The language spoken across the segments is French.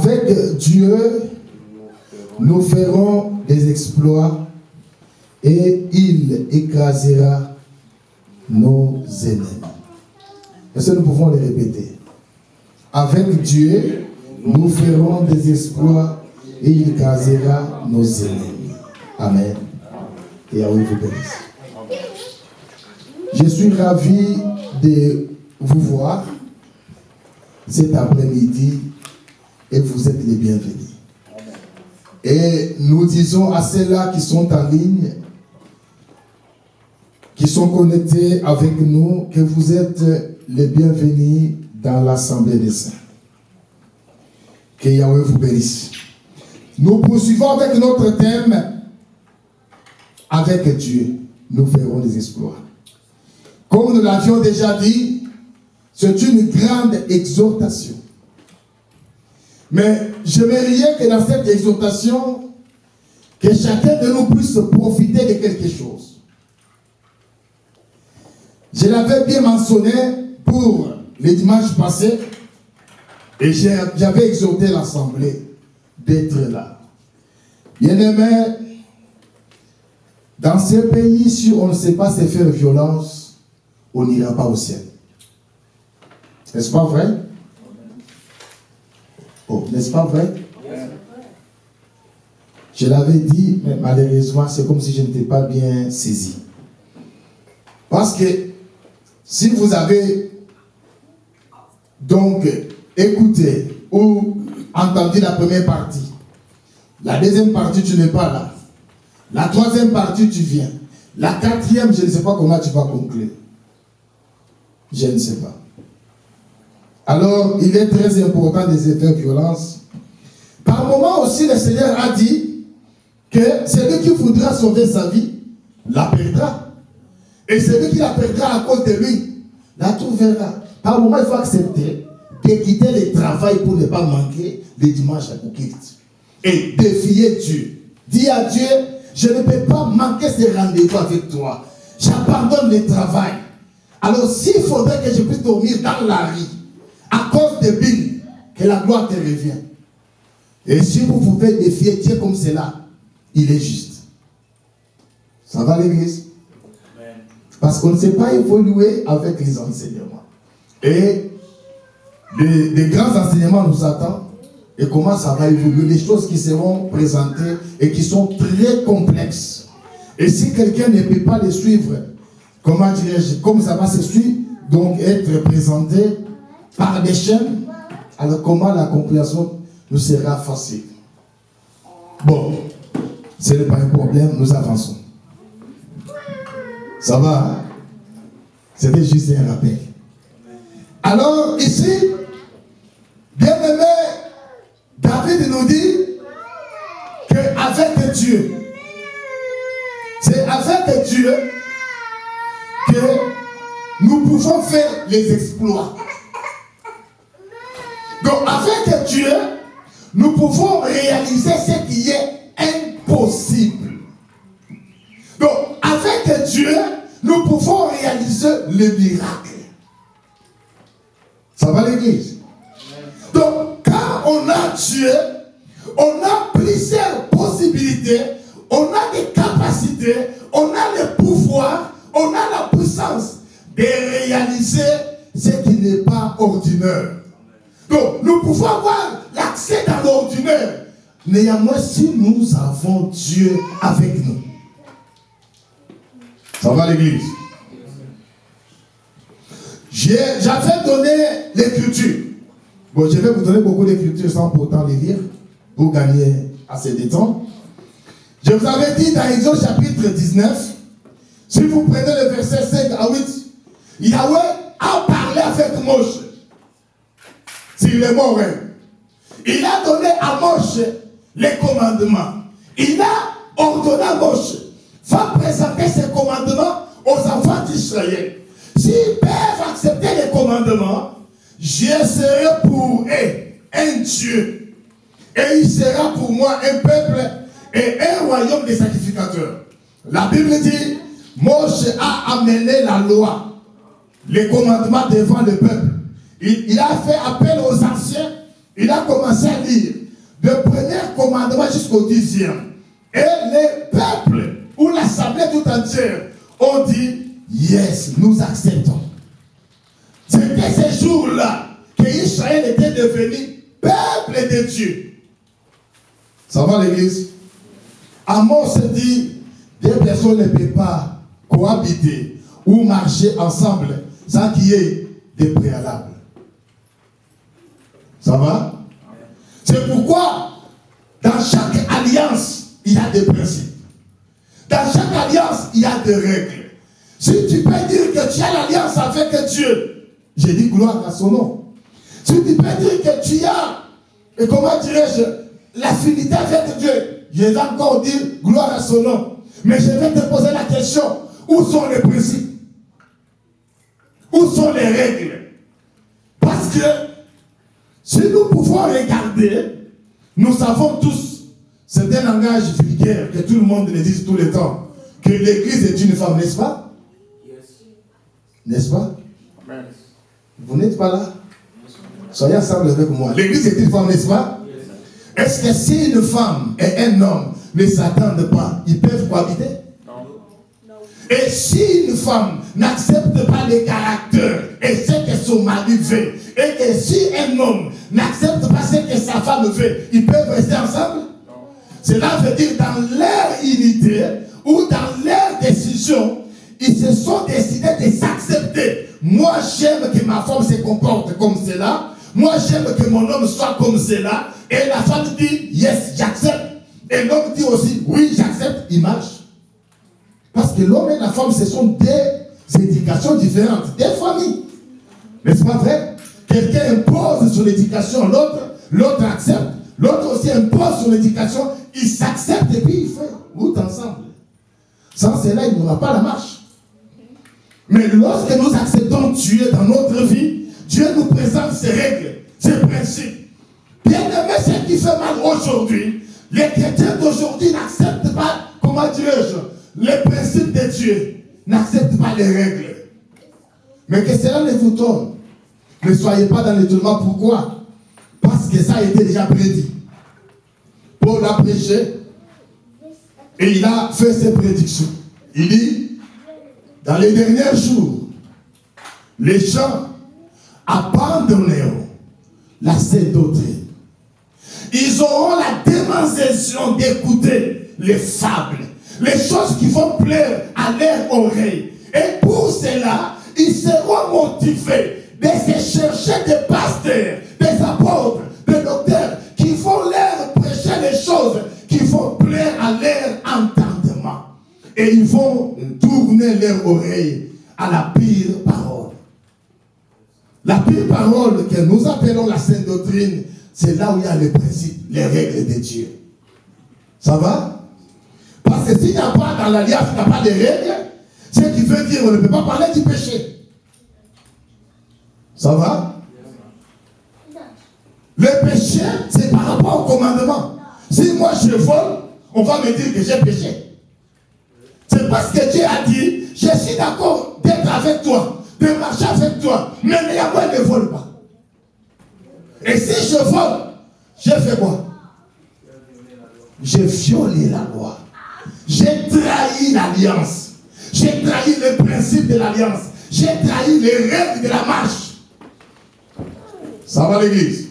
Avec Dieu, nous ferons des exploits et il écrasera nos ennemis. Est-ce que nous pouvons les répéter? Avec Dieu, nous ferons des exploits et il écrasera nos ennemis. Amen. Et à vous bénisse. Je suis ravi de vous voir cet après-midi et vous êtes les bienvenus. Et nous disons à ceux-là qui sont en ligne, qui sont connectés avec nous, que vous êtes les bienvenus dans l'Assemblée des Saints. Que Yahweh vous bénisse. Nous poursuivons avec notre thème. Avec Dieu, nous ferons des exploits. Comme nous l'avions déjà dit, c'est une grande exhortation. Mais j'aimerais que dans cette exhortation, que chacun de nous puisse profiter de quelque chose. Je l'avais bien mentionné pour les dimanches passés, et j'avais exhorté l'Assemblée d'être là. Bien-aimés, dans ce pays, si on ne sait pas se faire violence, on n'ira pas au ciel. N'est-ce pas vrai? Oh, n'est-ce pas vrai? Je l'avais dit, mais malheureusement, c'est comme si je n'étais pas bien saisi. Parce que si vous avez donc écouté ou entendu la première partie, la deuxième partie, tu n'es pas là. La troisième partie, tu viens. La quatrième, je ne sais pas comment tu vas conclure. Je ne sais pas. Alors, il est très important de se faire violence. Par moment aussi, le Seigneur a dit que celui qui voudra sauver sa vie, la perdra. Et celui qui la perdra à cause de lui, la trouvera. Par moment, il faut accepter de quitter le travail pour ne pas manquer les dimanches à culte. Et défier Dieu. Dis à Dieu, je ne peux pas manquer ce rendez-vous avec toi. J'abandonne le travail. Alors, s'il faudrait que je puisse dormir dans la rue, à cause de Bill, que la gloire te revienne. Et si vous pouvez défier Dieu comme cela, il est juste. Ça va l'église? Parce qu'on ne sait pas évoluer avec les enseignements. Et des grands enseignements nous attendent. Et comment ça va évoluer? Les choses qui seront présentées et qui sont très complexes. Et si quelqu'un ne peut pas les suivre, comment dirais-je, comme ça va se suivre, donc être présenté par des chaînes, alors comment la compréhension nous sera facile? Bon, ce n'est pas un problème, nous avançons. Ça va, hein? C'était juste un rappel. Alors, ici, bien-aimé, David nous dit qu'avec Dieu, c'est avec Dieu que nous pouvons faire les exploits. Donc, avec Dieu, nous pouvons réaliser ce qui est impossible. Donc, avec Dieu, nous pouvons réaliser le miracle. Ça va l'église? Donc, quand on a Dieu, on a plusieurs possibilités, on a des capacités, on a le pouvoir, on a la puissance de réaliser ce qui n'est pas ordinaire. Donc, nous pouvons avoir l'accès dans l'ordinaire. Néanmoins, si nous avons Dieu avec nous. Ça va l'église? J'avais donné l'écriture. Bon, je vais vous donner beaucoup d'écritures sans pourtant les lire pour gagner assez de temps. Je vous avais dit dans Exode chapitre 19, si vous prenez le verset 5 à 8, Yahweh a parlé avec Moïse. S'il est mort, il a donné à Moïse les commandements. Il a ordonné à Moïse, va présenter ses commandements aux enfants d'Israël. S'ils peuvent accepter les commandements, je serai pour eux un Dieu. Et il sera pour moi un peuple et un royaume de sacrificateurs. La Bible dit, Moïse a amené la loi, les commandements devant le peuple. Il a fait appel aux anciens, il a commencé à lire. du premier commandement jusqu'au 10e. Et les peuples ou l'assemblée tout entière ont dit, yes, nous acceptons. C'était ces jours-là que Israël était devenu peuple de Dieu. Ça va l'église? Amos dit, deux personnes ne peuvent pas cohabiter ou marcher ensemble sans qu'il y ait des préalables. Ça va? C'est pourquoi dans chaque alliance, il y a des principes. Dans chaque alliance, il y a des règles. Si tu peux dire que tu as l'alliance avec Dieu, j'ai dit gloire à son nom. Si tu peux dire que tu as, et comment dirais-je, l'affinité avec Dieu, je vais encore dire gloire à son nom. Mais je vais te poser la question, où sont les principes? Où sont les règles? Parce que si nous pouvons regarder, nous savons tous, c'est un langage vulgaire que tout le monde le dit tout le temps, que l'église est une femme, n'est-ce pas? N'est-ce pas? Amen. Vous n'êtes pas là? Soyez ensemble avec moi. L'église est une femme, n'est-ce pas? Est-ce que si une femme et un homme ne s'attendent pas, ils peuvent cohabiter? Non. Et si une femme n'accepte pas les caractères et ce que son mari veut, et que si un homme n'accepte pas ce que sa femme veut, ils peuvent rester ensemble? Non. Cela veut dire dans leur unité ou dans leur décision, ils se sont décidés de s'accepter. Moi, j'aime que ma femme se comporte comme cela. Moi, j'aime que mon homme soit comme cela. Et la femme dit, yes, j'accepte. Et l'homme dit aussi, oui, j'accepte. Il marche. Parce que l'homme et la femme, ce sont des éducations différentes, des familles. N'est-ce pas vrai? Quelqu'un impose son éducation à l'autre, l'autre accepte. L'autre aussi impose son éducation, il s'accepte et puis il fait route ensemble. Sans cela, il n'y aura pas la marche. Mais lorsque nous acceptons Dieu dans notre vie, Dieu nous présente ses règles, ses principes. Bien aimé, ce qui fait mal aujourd'hui, les chrétiens d'aujourd'hui n'acceptent pas, comment dirais-je, les principes de Dieu, n'acceptent pas les règles. Mais que cela ne vous tombe. Ne soyez pas dans l'étonnement. Pourquoi? Parce que ça a été déjà prédit. Paul a prêché et il a fait ses prédictions. Il dit, dans les derniers jours, les gens abandonneront la sainte doctrine. Ils auront la démonstration d'écouter les fables, les choses qui vont plaire à leur oreille. Et pour cela, ils seront motivés de se chercher des pasteurs, des apôtres, des docteurs qui vont leur prêcher les choses qui vont plaire à leur entendement. Et ils vont tourner leur oreille à la pire parole. La pire parole que nous appelons la sainte doctrine, c'est là où il y a les principes, les règles de Dieu. Ça va? Parce que s'il n'y a pas dans l'alliance, il n'y a pas de règles, ce qui veut dire qu'on ne peut pas parler du péché. Ça va? Le péché, c'est par rapport au commandement. Si moi je vole, on va me dire que j'ai péché. C'est parce que Dieu a dit, je suis d'accord d'être avec toi, de marcher avec toi, mais néanmoins ne vole pas. Et si je vole, j'ai fait quoi? J'ai violé la loi. J'ai trahi l'alliance. J'ai trahi les principes de l'alliance. J'ai trahi les règles de la marche. Ça va l'église?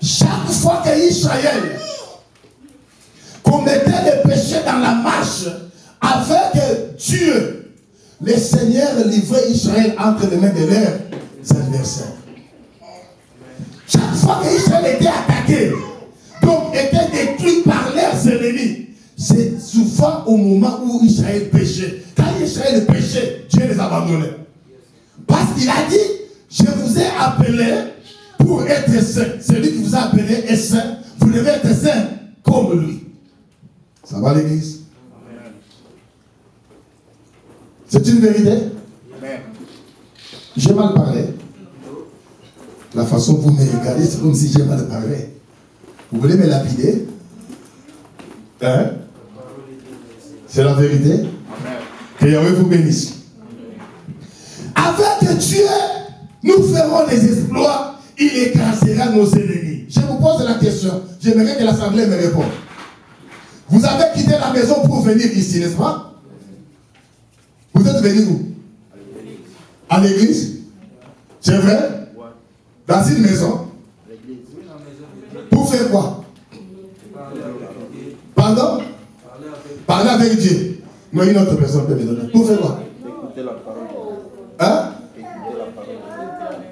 Chaque fois que Israël commettait des péchés dans la marche avec Dieu, le Seigneur livrait Israël entre les mains de leurs adversaires. Chaque fois qu'Israël était attaqué, donc était détruit par leurs ennemis, c'est souvent au moment où Israël péchait. Quand Israël péchait, Dieu les abandonnait. Parce qu'il a dit, je vous ai appelé pour être saint. Celui qui vous a appelé est saint. Vous devez être saint comme lui. Ça va l'église? C'est une vérité? Amen. J'ai mal parlé. La façon que vous me regardez, c'est comme si j'ai mal parlé. Vous voulez me lapider? Hein? C'est la vérité? Amen. Que Yahweh vous bénisse. Avec Dieu, nous ferons les exploits. Il écrasera nos ennemis. je vous pose la question. J'aimerais que l'Assemblée me réponde. Vous avez quitté la maison pour venir ici, n'est-ce pas? Vous êtes venu où? À l'église? C'est vrai? Dans une maison? Pour faire quoi? Pardon? Parler avec Dieu. Non, une autre personne peut me donner. Pour faire quoi? Écouter la parole. Hein? Écouter la parole.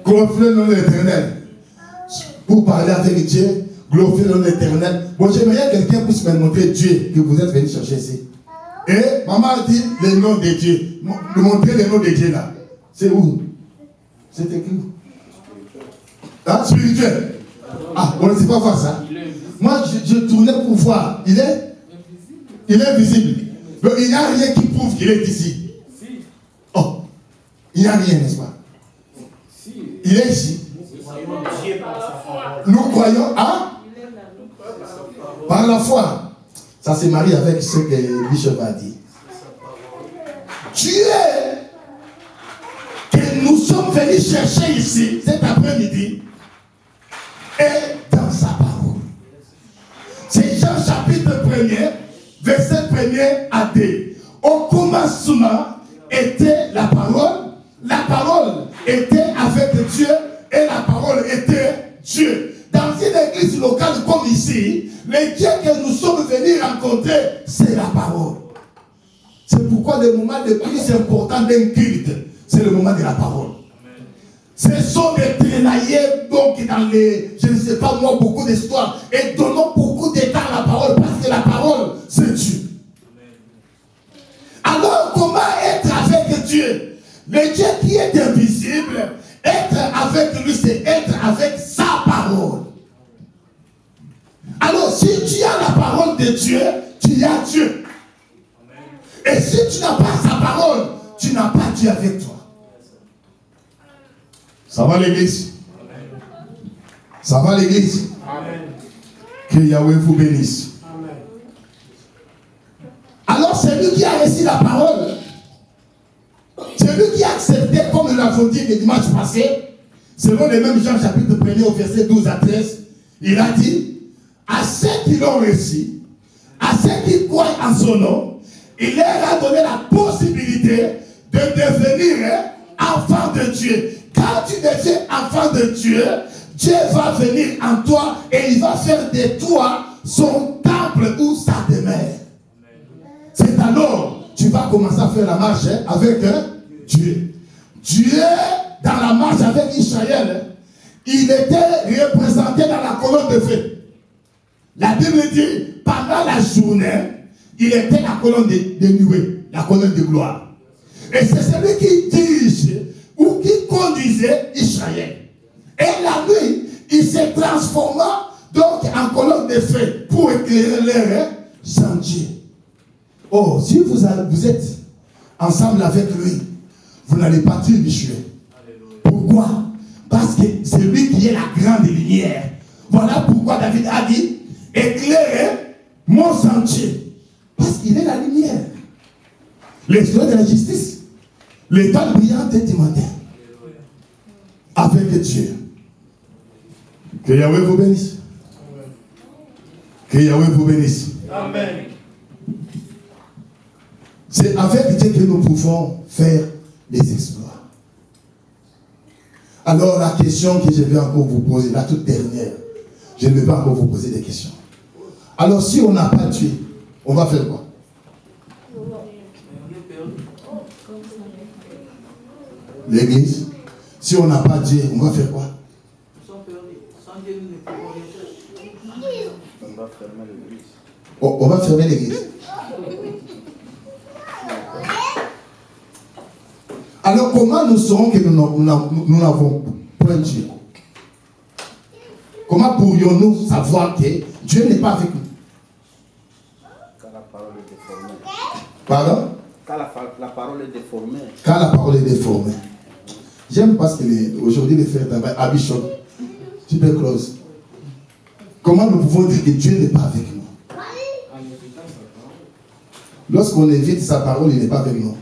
Glorifier le nom de l'Éternel. Pour parler avec Dieu, glorifier le nom de l'Éternel. Bon, j'aimerais que quelqu'un puisse me montrer Dieu que vous êtes venu chercher ici. Et maman a dit le nom de Dieu. De montrer le nom de Dieu là. C'est où? C'est écrit où? Hein? Spirituel. Ah, on ne sait pas voir ça. Moi, je tournais pour voir. Il est invisible. Donc, il n'y a rien qui prouve qu'il est ici. Oh, il n'y a rien, n'est-ce pas? Il est ici. Nous croyons, hein? Par la foi. Ça se marie avec ce que Bishop a dit. Dieu que nous sommes venus chercher ici cet après-midi est dans sa parole. C'est Jean chapitre 1er, verset 1er à 2. Au commencement était la parole était avec Dieu et la parole était Dieu. Dans une église locale comme ici, le Dieu que nous sommes venus rencontrer, c'est la parole. C'est pourquoi le moment le plus important d'un culte, c'est le moment de la parole. Ce sont des ténaillés, donc dans les, je ne sais pas moi, beaucoup d'histoires, et donnons beaucoup de temps à la parole, parce que la parole, c'est Dieu. Alors, comment être avec Dieu? Le Dieu qui est invisible, être avec lui, c'est être avec sa parole. Alors, si tu as la parole de Dieu, tu as Dieu. Et si tu n'as pas sa parole, tu n'as pas Dieu avec toi. Ça va l'église? Ça va l'église? Que Yahweh vous bénisse. Amen. Alors, celui qui a reçu la parole, celui qui a accepté, comme nous l'avons dit le dimanche passé, selon les mêmes Jean chapitre 1er au verset 12 à 13, il a dit, à ceux qui l'ont reçu, à ceux qui croient en son nom, il leur a donné la possibilité de devenir enfant de Dieu. Quand tu deviens enfant de Dieu, Dieu va venir en toi et il va faire de toi son temple ou sa demeure. C'est alors tu vas commencer à faire la marche avec Dieu. Dieu, dans la marche avec Israël, il était représenté dans la colonne de feu. La Bible dit, pendant la journée, il était la colonne de nuée, la colonne de gloire. Et c'est celui qui dirige ou qui conduisait Israël. Et la nuit, il s'est transformé donc en colonne de feu pour éclairer leur sentier. Oh, si vous êtes ensemble avec lui, vous n'allez pas trébucher. Pourquoi? Parce que c'est lui qui est la grande lumière. Voilà pourquoi David a dit, éclairez mon sentier. Parce qu'il est la lumière. L'étoile de la justice. L'étoile brillante du matin. Avec Dieu. Que Yahweh vous bénisse. Que Yahweh vous bénisse. Amen. C'est avec Dieu que nous pouvons faire des exploits. Alors la question que je vais encore vous poser, la toute dernière, je ne vais pas encore vous poser des questions. Alors si on n'a pas Dieu, on va faire quoi? L'église, si on n'a pas Dieu, on va faire quoi? On va fermer l'église. Alors comment nous saurons que nous n'avons point Dieu? Comment pourrions-nous savoir que Dieu n'est pas avec nous? Quand la parole est déformée. Pardon? Quand la parole est déformée. Quand la parole est déformée. J'aime parce qu'aujourd'hui les frères travaillent à Bishop. Tuberculose. Comment nous pouvons dire que Dieu n'est pas avec nous? Lorsqu'on évite sa parole, il n'est pas avec nous.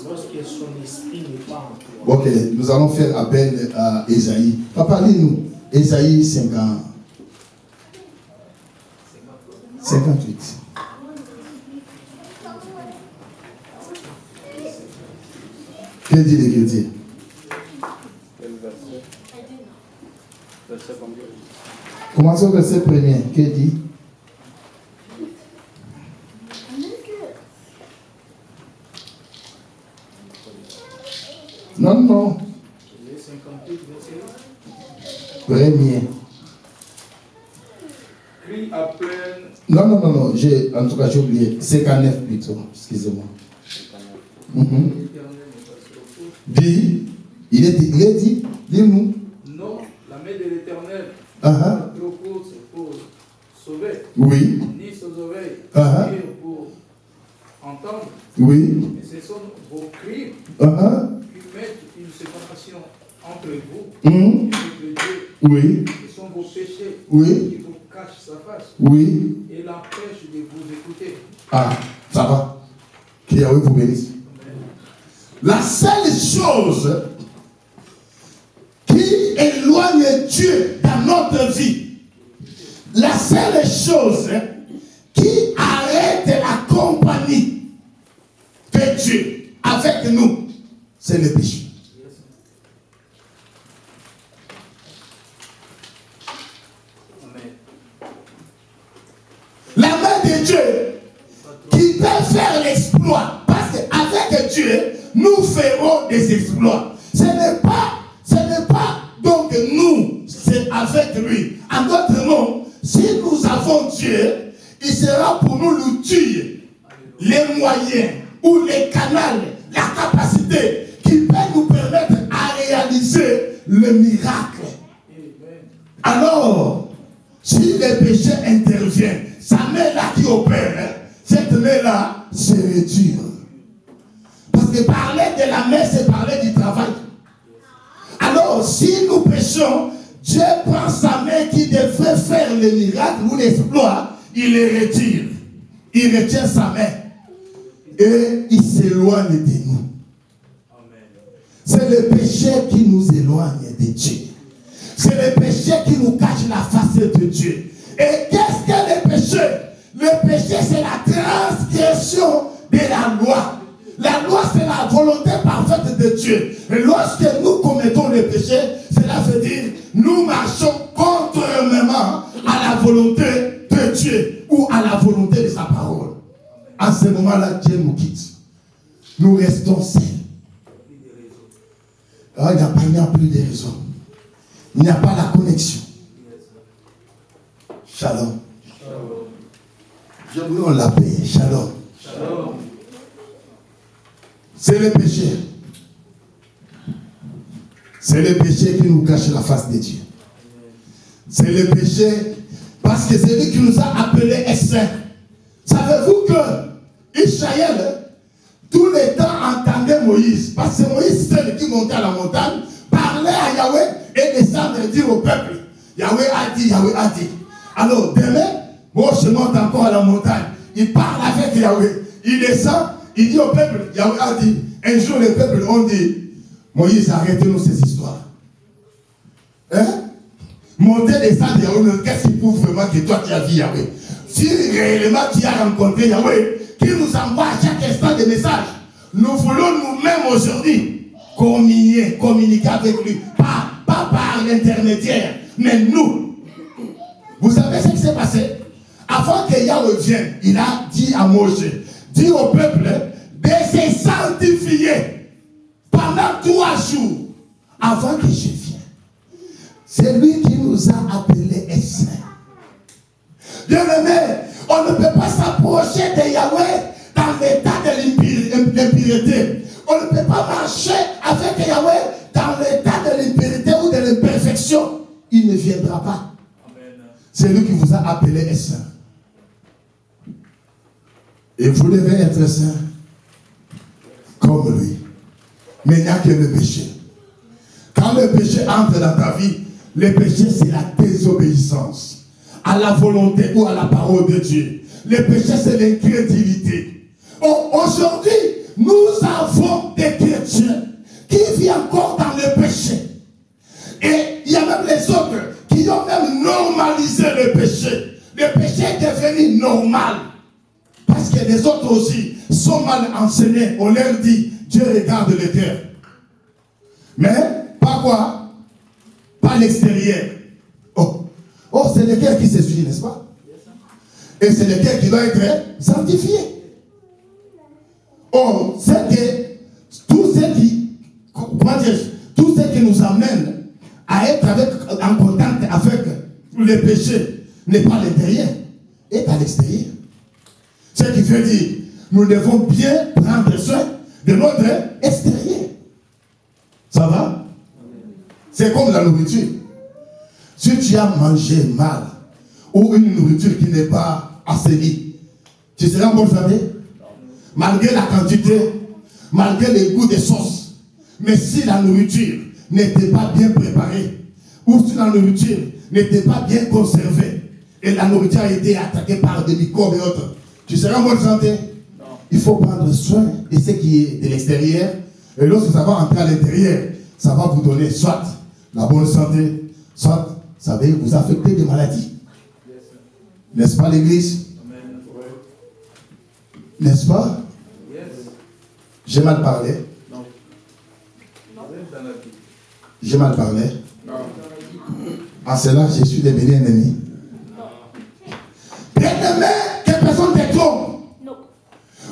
Lorsque son esprit n'est pas en Ok, nous allons faire appel à Ésaïe. Papa, lis-nous. Ésaïe 50. 58. Que dit l'Écriture? Quel verset? Verset combien? Commençons au verset premier. Que dit? Non, non. Premier. Crie à pleine. Non. En tout cas, j'ai oublié. 59 plutôt. Excusez-moi. Dit. Il est dit. Dis-nous. Non, la main de l'Éternel. Uh-huh. Trop courte pour sauver. Oui. Ni ses oreilles. Uh-huh. Pour entendre. Oui. Et ce sont vos cris Uh-huh. qui mettent une séparation entre vous Mm. et votre Dieu. Oui. Ce sont vos péchés Oui. qui vous cachent sa face Oui. et l'empêchent de vous écouter. Ah, ça va. Que Yahweh vous bénisse. La seule chose qui éloigne Dieu dans notre vie, la seule chose qui arrête la compagnie de Dieu avec nous, c'est le péché. La main de Dieu qui peut faire l'exploit, parce qu'avec Dieu, nous ferons des exploits. Ce n'est pas donc nous, c'est avec lui. En d'autres mots, si nous avons Dieu, il sera pour nous l'outil, les moyens ou les canaux, la capacité qui peut nous permettre à réaliser le miracle. Alors, si le péché intervient, sa main-là qui opère, cette main-là se retire. Parce que parler de la main, c'est parler du travail. Alors, si nous péchons, Dieu prend sa main qui devrait faire le miracle ou l'exploit, il le retire. Il retient sa main. Et il s'éloigne de nous. C'est le péché qui nous éloigne de Dieu. C'est le péché qui nous cache la face de Dieu. Et qu'est-ce que le péché? Le péché, c'est la transgression de la loi. La loi, c'est la volonté parfaite de Dieu. Et lorsque nous commettons le péché, cela veut dire nous marchons contrairement à la volonté de Dieu ou à la volonté de sa parole. En ce moment-là, Dieu nous quitte. Nous restons seuls. Alors, il n'y a plus de raison. Il n'y a pas la connexion. Shalom. Je voulais la paix. Shalom. Shalom. C'est le péché. C'est le péché qui nous cache la face de Dieu. C'est le péché parce que c'est lui qui nous a appelés saints. Savez-vous que Israël, tout le temps entendait Moïse, parce que Moïse, c'est lui qui montait à la montagne, parlait à Yahweh et descendait et dire au peuple, Yahweh a dit, Yahweh a dit. Alors demain, moi je monte encore à la montagne, il parle avec Yahweh, il descend, il dit au peuple, Yahweh a dit. Un jour les peuples ont dit, Moïse, arrêtez-nous ces histoires. Hein? Monter, descendre Yahweh, qu'est-ce qui prouve vraiment que toi tu as vu Yahweh? Si réellement tu as rencontré Yahweh, qui nous envoie à chaque instant des messages, nous voulons nous-mêmes aujourd'hui communiquer avec lui, pas par l'intermédiaire, mais nous. Vous savez ce qui s'est passé? Avant que Yahweh vienne, il a dit à Moïse, dis au peuple de se sanctifier pendant 3 jours avant que je vienne. C'est lui qui nous a appelés saints. Bien-aimé, on ne peut pas s'approcher de Yahweh dans l'état de l'impureté. On ne peut pas marcher avec Yahweh dans l'état de l'impureté ou de l'imperfection. Il ne viendra pas. C'est lui qui vous a appelé saint. Et vous devez être saint comme lui. Mais il n'y a que le péché. Quand le péché entre dans ta vie, le péché c'est la désobéissance à la volonté ou à la parole de Dieu. Le péché c'est l'incrédulité. Aujourd'hui, nous avons des chrétiens qui vit encore dans le péché. Et il y a même les autres qui ont même normalisé le péché. Le péché est devenu normal. Parce que les autres aussi sont mal enseignés. On leur dit, Dieu regarde le cœur. Mais, pas quoi? Pas l'extérieur. Oh, c'est le cœur qui se suit, n'est-ce pas? Et c'est le cœur qui doit être sanctifié. Oh, c'est que tout ce qui nous amène à être en contact avec le péché n'est pas à l'intérieur, est à l'extérieur. Ce qui veut dire, nous devons bien prendre soin de notre extérieur. Ça va? C'est comme la nourriture. Si tu as mangé mal, ou une nourriture qui n'est pas assainie, tu seras en bonne santé? Malgré la quantité, malgré le goût des sauces. Mais si la nourriture n'était pas bien préparée, ou si la nourriture n'était pas bien conservée, et la nourriture a été attaquée par des microbes et autres, tu seras en bonne santé? Non. Il faut prendre soin de ce qui est de l'extérieur, et lorsque ça va entrer à l'intérieur, ça va vous donner soit la bonne santé, soit ça va vous affecter des maladies. N'est-ce pas l'église? N'est-ce pas? J'ai mal parlé? Non. J'ai mal parlé? Non. En cela, je suis devenu ennemi? Bien-aimé, que personne ne te trompe.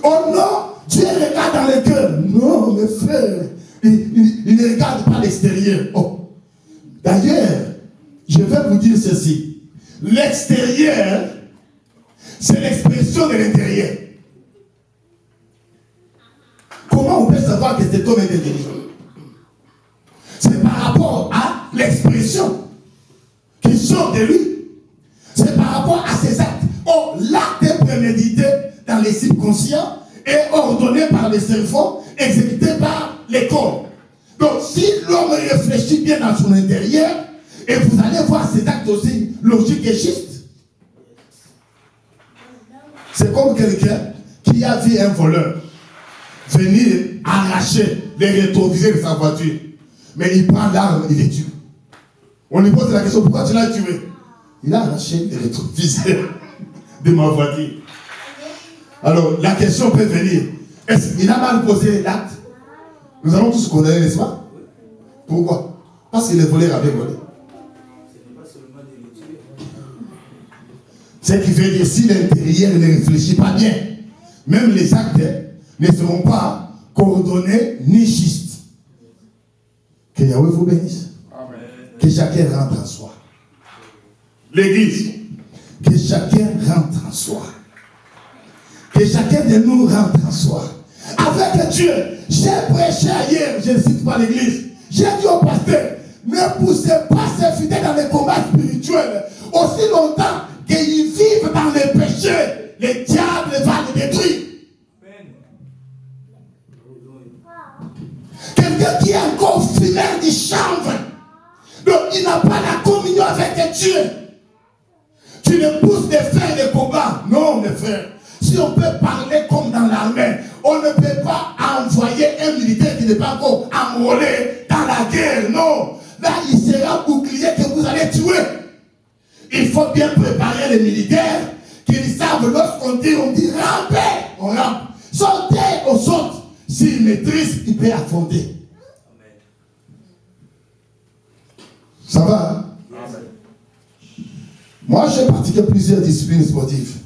Oh non, Dieu regarde dans le cœur. Non, mes frères, il ne regarde pas l'extérieur. Oh. D'ailleurs, je vais vous dire ceci. L'extérieur, c'est l'expression de l'intérieur. Comment on peut savoir que cet homme est intelligent? C'est par rapport à l'expression qui sort de lui. C'est par rapport à ses actes. Oh, l'acte est prémédité dans les subconscients et ordonné par le cerveau, exécuté par les corps. Donc, si l'homme réfléchit bien dans son intérieur, et vous allez voir ses actes aussi logiques et justes. C'est comme quelqu'un qui a vu un voleur venir arracher les rétroviseurs de sa voiture. Mais il prend l'arme, il les tue. On lui pose la question, pourquoi tu l'as tué? Il a arraché les rétroviseurs de ma voiture. Alors, la question peut venir, est-ce qu'il a mal posé l'acte? Nous allons tous condamner, n'est-ce pas? Pourquoi? Parce que les voleurs avaient volé. Ce qui veut dire, si l'intérieur ne réfléchit pas bien, même les actes ne seront pas coordonnés ni justes. Que Yahweh vous bénisse. Amen. Que chacun rentre en soi. L'église, que chacun rentre en soi. Que chacun de nous rentre en soi. Avec Dieu, j'ai prêché ailleurs, je ne cite pas l'église. J'ai dit au pasteur, ne poussez pas ces fidèles dans les combats spirituels aussi longtemps qu'ils vivent dans le péché. Le diable va les détruire. Quelqu'un qui est encore fumeur du chanvre, donc il n'a pas la communion avec Dieu. Tu ne pousses de faire des combats. Non, mes frères. Si on peut parler comme dans l'armée, on ne peut pas envoyer un militaire qui n'est pas encore enrôlé dans la guerre. Non. Là, il sera bouclier que vous allez tuer. Il faut bien préparer les militaires qu'ils savent lorsqu'on dit rampez, on rampe. Sautez, on saute. S'il maîtrise, il peut affronter. Ça va? Hein? Amen. Moi, j'ai pratiqué plusieurs disciplines sportives.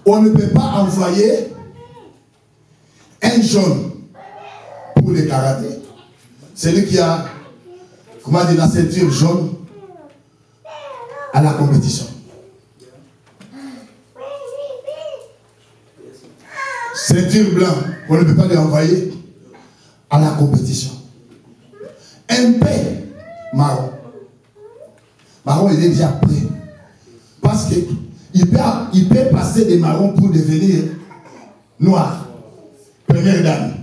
On ne peut pas envoyer un jaune pour le karaté. Celui qui a, comment dire, la ceinture jaune à la compétition. Ceinture blanche, on ne peut pas l'envoyer à la compétition. Un paix marron. Marron, il est déjà prêt. Parce qu'il peut passer des marrons pour devenir noir. Première dame.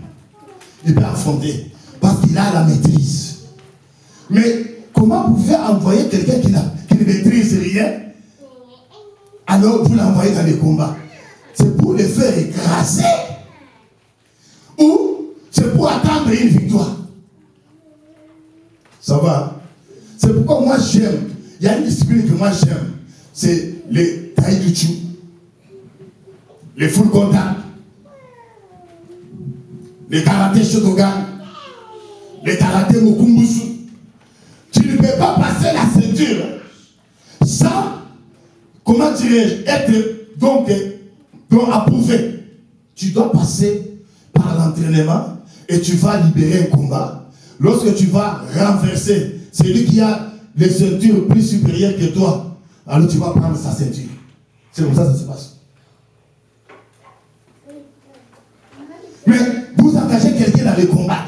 Il peut affronter. Parce qu'il a la maîtrise. Mais comment vous pouvez envoyer quelqu'un qui ne maîtrise rien, alors vous l'envoyez dans les combats? C'est pour les faire écraser. Ou c'est pour attendre une victoire. Ça va? C'est pourquoi moi j'aime. Il y a une discipline que moi j'aime. C'est les taïduchu, les full contact, les karaté shotogan, les karaté mokumbusu. Tu ne peux pas passer la ceinture sans, comment dirais-je, être donc approuvé. Tu dois passer par l'entraînement et tu vas libérer un combat. Lorsque tu vas renverser celui qui a les ceintures plus supérieures que toi, alors tu vas prendre sa ceinture. C'est comme ça que ça se passe. Mais vous engagez quelqu'un dans le combat.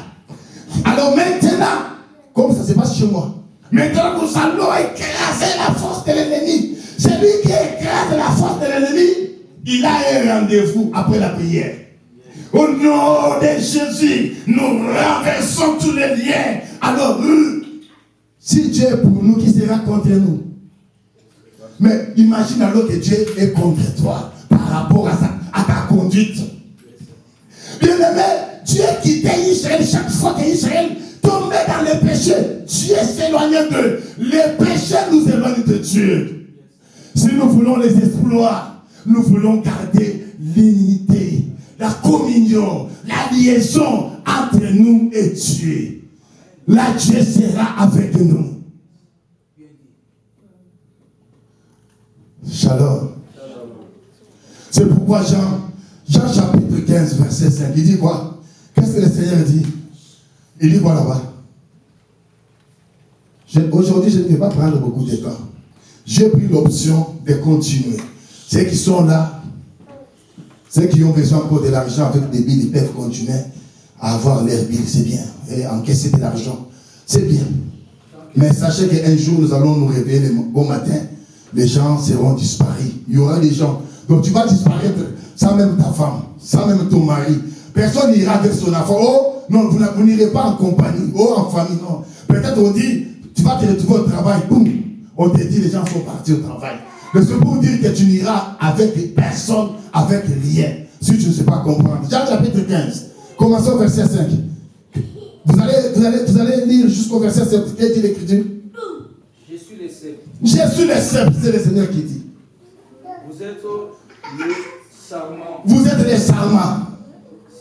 Alors maintenant, comme ça se passe chez moi, maintenant nous allons écraser la force de l'ennemi. Celui qui écrase la force de l'ennemi, il a un rendez-vous après la prière. Au nom de Jésus, nous renversons tous les liens. Alors, si Dieu est pour nous, qui sera contre nous? Mais imagine alors que Dieu est contre toi par rapport à ta conduite. Bien-aimé, Dieu quittait Israël chaque fois qu'Israël tombait dans les péchés. Dieu s'éloignait d'eux. Les péchés nous éloignent de Dieu. Si nous voulons les exploits, nous voulons garder l'unité, la communion, la liaison entre nous et Dieu. Là, Dieu sera avec nous. Shalom. C'est pourquoi Jean chapitre 15, verset 5, il dit quoi? Qu'est-ce que le Seigneur dit? Il dit quoi là-bas? Aujourd'hui, je ne vais pas prendre beaucoup de temps. J'ai pris l'option de continuer. Ceux qui sont là, ceux qui ont besoin encore de l'argent avec des billes, ils peuvent continuer à avoir leurs billes, c'est bien. Et encaisser de l'argent, c'est bien. Mais sachez qu'un jour, nous allons nous réveiller le bon matin, les gens seront disparus. Il y aura des gens. Donc tu vas disparaître sans même ta femme, sans même ton mari. Personne n'ira avec son enfant. Oh, non, vous n'irez pas en compagnie. Oh, en famille, non. Peut-être on dit, tu vas te retrouver au travail, boum. On te dit, les gens sont partis au travail. Mais c'est pour dire que tu n'iras avec personne, avec rien. Si tu ne sais pas comprendre. Jean chapitre 15. Commençons au verset 5. Vous allez lire jusqu'au verset 7. Qu'est-ce que dit l'Écriture? Je suis le seul. Je suis le seul. C'est le Seigneur qui dit. Vous êtes le sarment. Vous êtes les sarments.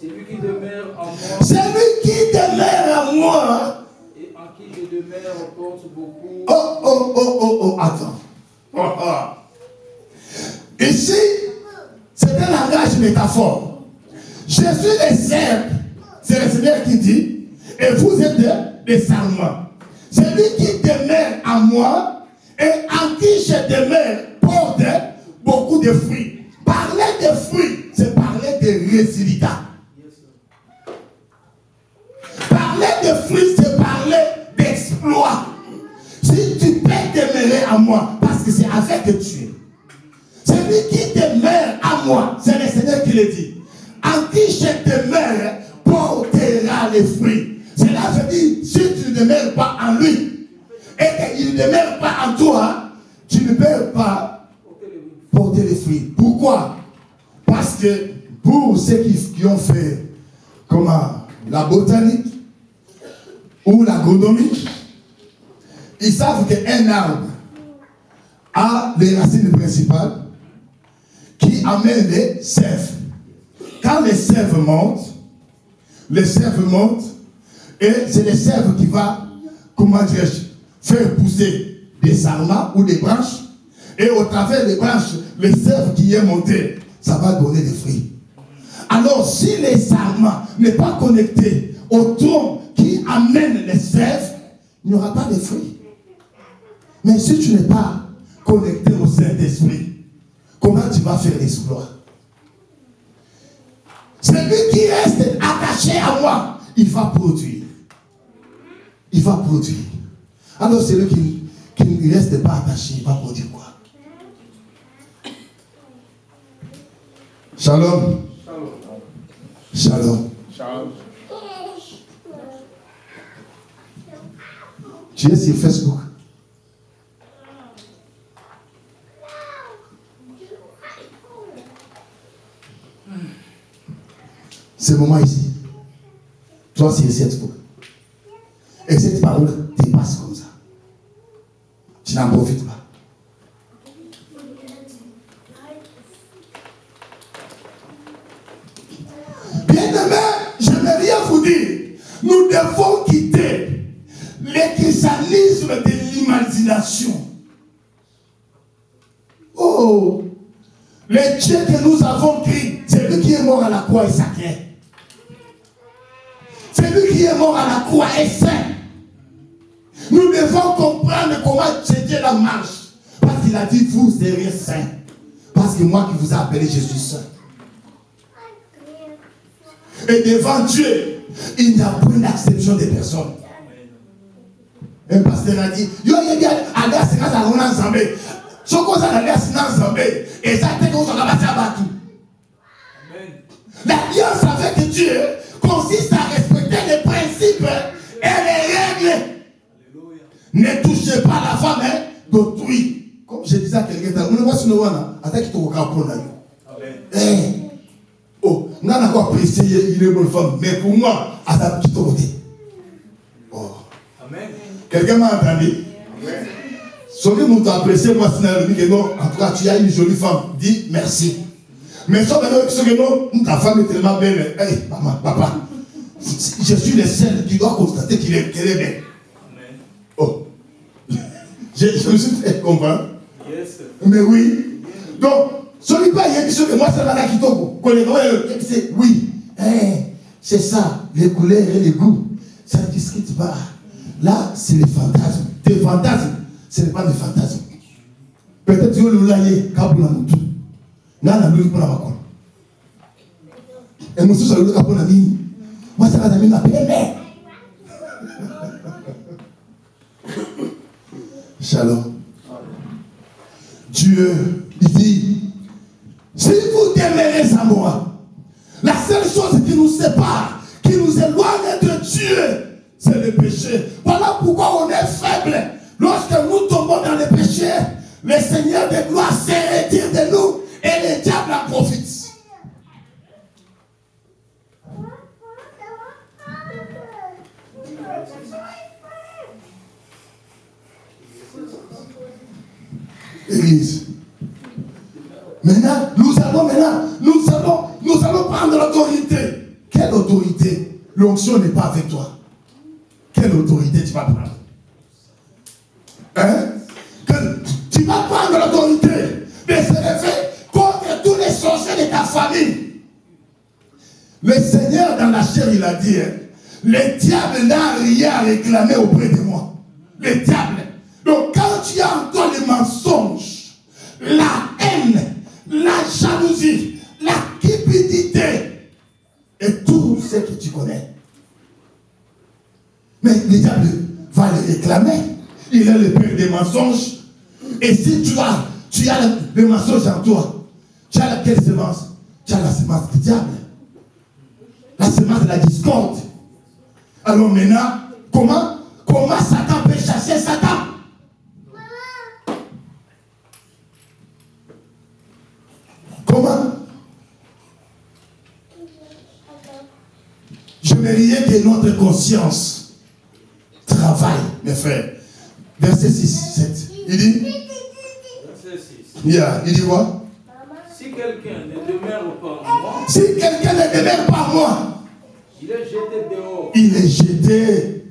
Celui qui demeure en moi. Celui qui demeure en moi. Et en qui je demeure porte beaucoup. Oh, attends. Ici, c'est un langage métaphore. Je suis le cerf. C'est le Seigneur qui dit. Et vous êtes des sarments. Celui qui demeure en moi et en qui je demeure porte beaucoup de fruits. Parler de fruits, c'est parler de résultats. Parler de fruits, c'est parler d'exploits. Si tu peux demeurer en moi, parce que c'est avec Dieu. Celui qui demeure en moi, c'est le Seigneur qui le dit. En qui je demeure portera les fruits. Cela veut dire, si tu ne demeures pas en lui, et qu'il ne demeure pas en toi, tu ne peux pas porter les fruits. Pourquoi? Parce que pour ceux qui ont fait comment, la botanique ou l'agronomie, ils savent qu'un arbre a les racines principales qui amènent les sèves. Quand les sèves montent, et c'est les sèves qui va, comment dirais-je, faire pousser des sarments ou des branches, et au travers des branches, les sèves qui est montée, ça va donner des fruits. Alors, si les sarments n'est pas connecté au tronc qui amène les sèves, il n'y aura pas de fruits. Mais si tu n'es pas connecté au Saint-Esprit, comment tu vas faire l'exploit? Celui qui reste attaché à moi, il va produire. Il va produire. Alors celui qui ne reste pas attaché, il va produire quoi? Shalom. Shalom. Shalom. Tu es sur Facebook? Ce moment ici, toi c'est Facebook. Et cette parole te passe comme ça. Tu n'en profites pas. Bien-aimés, j'aimerais rien vous dire. Nous devons quitter le christianisme de l'imagination. Oh, le Dieu que nous avons créé, c'est lui qui est mort à la croix est sacré. C'est lui qui est mort à la croix est saint. Nous devons comprendre comment Dieu la marche. Parce qu'il a dit, vous serez saints. Parce que moi qui vous ai appelé, je suis saint. Et devant Dieu, il n'y a pas d'acception des personnes. Un pasteur a dit, yo, alias, c'est quand on a zambé. Ce qu'on a alias, c'est zambé. Et ça, c'est qu'on a passé à Batou. L'alliance avec Dieu consiste à respecter les principes et les règles. Ne touchez pas la femme d'autrui. Comme je disais à quelqu'un, on ne voit pas nous voir, attends qu'il te regarde pour nous. Oh, on a encore apprécié une bonne femme, mais pour moi, à ta petite côté. Oh. Amen. Quelqu'un m'a entendu? Amen. Ceux qui m'ont apprécié, moi, c'est que non, en tout cas, tu as une jolie femme, dis merci. Mais ceux que non, ta femme est tellement belle, hey, maman, papa, je suis le seul qui doit constater qu'elle est belle. Amen. Oh. Je me suis fait comprendre. Yes. Mais oui. Donc, celui pas il y a quelque chose que moi c'est là qui tombe. Oui, c'est ça, les couleurs et les goûts. Ça ne discute pas. Là, c'est les fantasmes. Tes fantasmes, ce n'est pas des fantasmes. Peut-être que vous l'avez kabula mutu. Nana lui pour la macon. Et monsieur ça lui kabula ni. Moi ça va d'amener la paix. Shalom. Dieu, il dit, si vous demeurez à moi, la seule chose qui nous sépare, qui nous éloigne de Dieu, c'est le péché. Voilà pourquoi on est faible. Lorsque nous tombons dans le péché, le Seigneur de gloire se retire de nous et le diable en profite. Église. Maintenant, nous allons prendre l'autorité. Quelle autorité? L'onction n'est pas avec toi. Quelle autorité tu vas prendre? Hein? Tu vas prendre l'autorité de se lever contre tous les sorciers de ta famille. Le Seigneur dans la chair, il a dit, le diable n'a rien à réclamer auprès de moi. Le diable. Donc quand tu as en toi les mensonges, la haine, la jalousie, la cupidité et tout ce que tu connais. Mais le diable va le réclamer. Il est le père des mensonges. Et si tu as le mensonge en toi, tu as quelle semence? Tu as la semence du diable. La semence de la discorde. Alors maintenant, comment Satan peut chasser Satan? Comment? Je méritais que notre conscience travaille, mes frères. Verset 6, 7. Il dit? Verset 6. Yeah, il dit quoi? Si quelqu'un ne demeure pas en moi. Si quelqu'un ne demeure pas en moi. Il est jeté dehors. Il est jeté.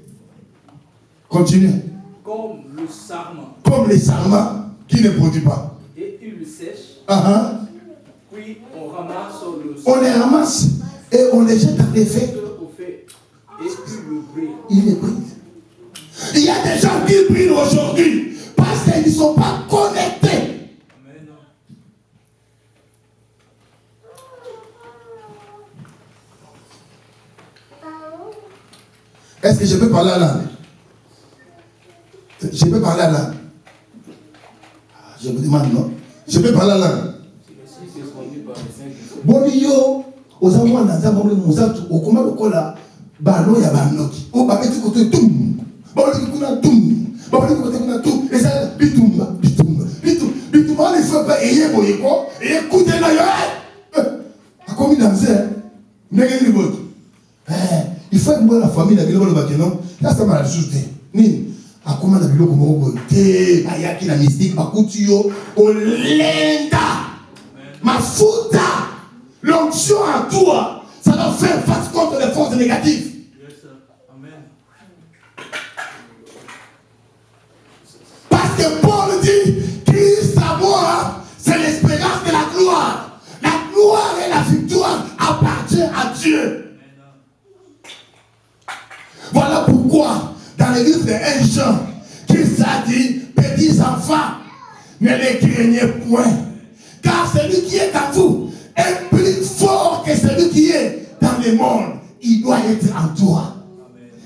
Continue. Comme le sarment. Comme les sarments qui ne produisent pas. Et il le sèche. Puis on ramasse le sol. On les ramasse et on les jette dans les feux. Et puis le brille. Il est brise. Il y a des gens qui brillent aujourd'hui parce qu'ils ne sont pas connectés. Amen. Est-ce que je peux parler à l'âme? Je peux parler à l'âme? Je vous demande non. Je peux parler à l'âme? Bon, yo, aux amours, au commun de cola, ballon ya banoki. Au babé, tu côté tout. Bon, tu connais tout. Bon, tu connais tout. Et ça, bitumba. Bitumba, il faut pas ayer boyeko. Et écoutez là, à combien d'années, n'est-ce pas? Il faut que la famille, la ville, non. Là, ça m'a ajouté. Ni, à comment la ville, comment il y a qui la mystique, ma couture, au lenda, ma fouta, l'onction à toi, ça doit faire face contre les forces négatives. Parce que Paul dit, Christ à moi, c'est l'espérance de la gloire. La gloire et la victoire appartiennent à Dieu. Voilà pourquoi, dans le livre de 1 Jean, Christ a dit, petits enfants, ne les craignez point. Car celui qui est en vous est plus fort que celui qui est dans le monde. Il doit être en toi.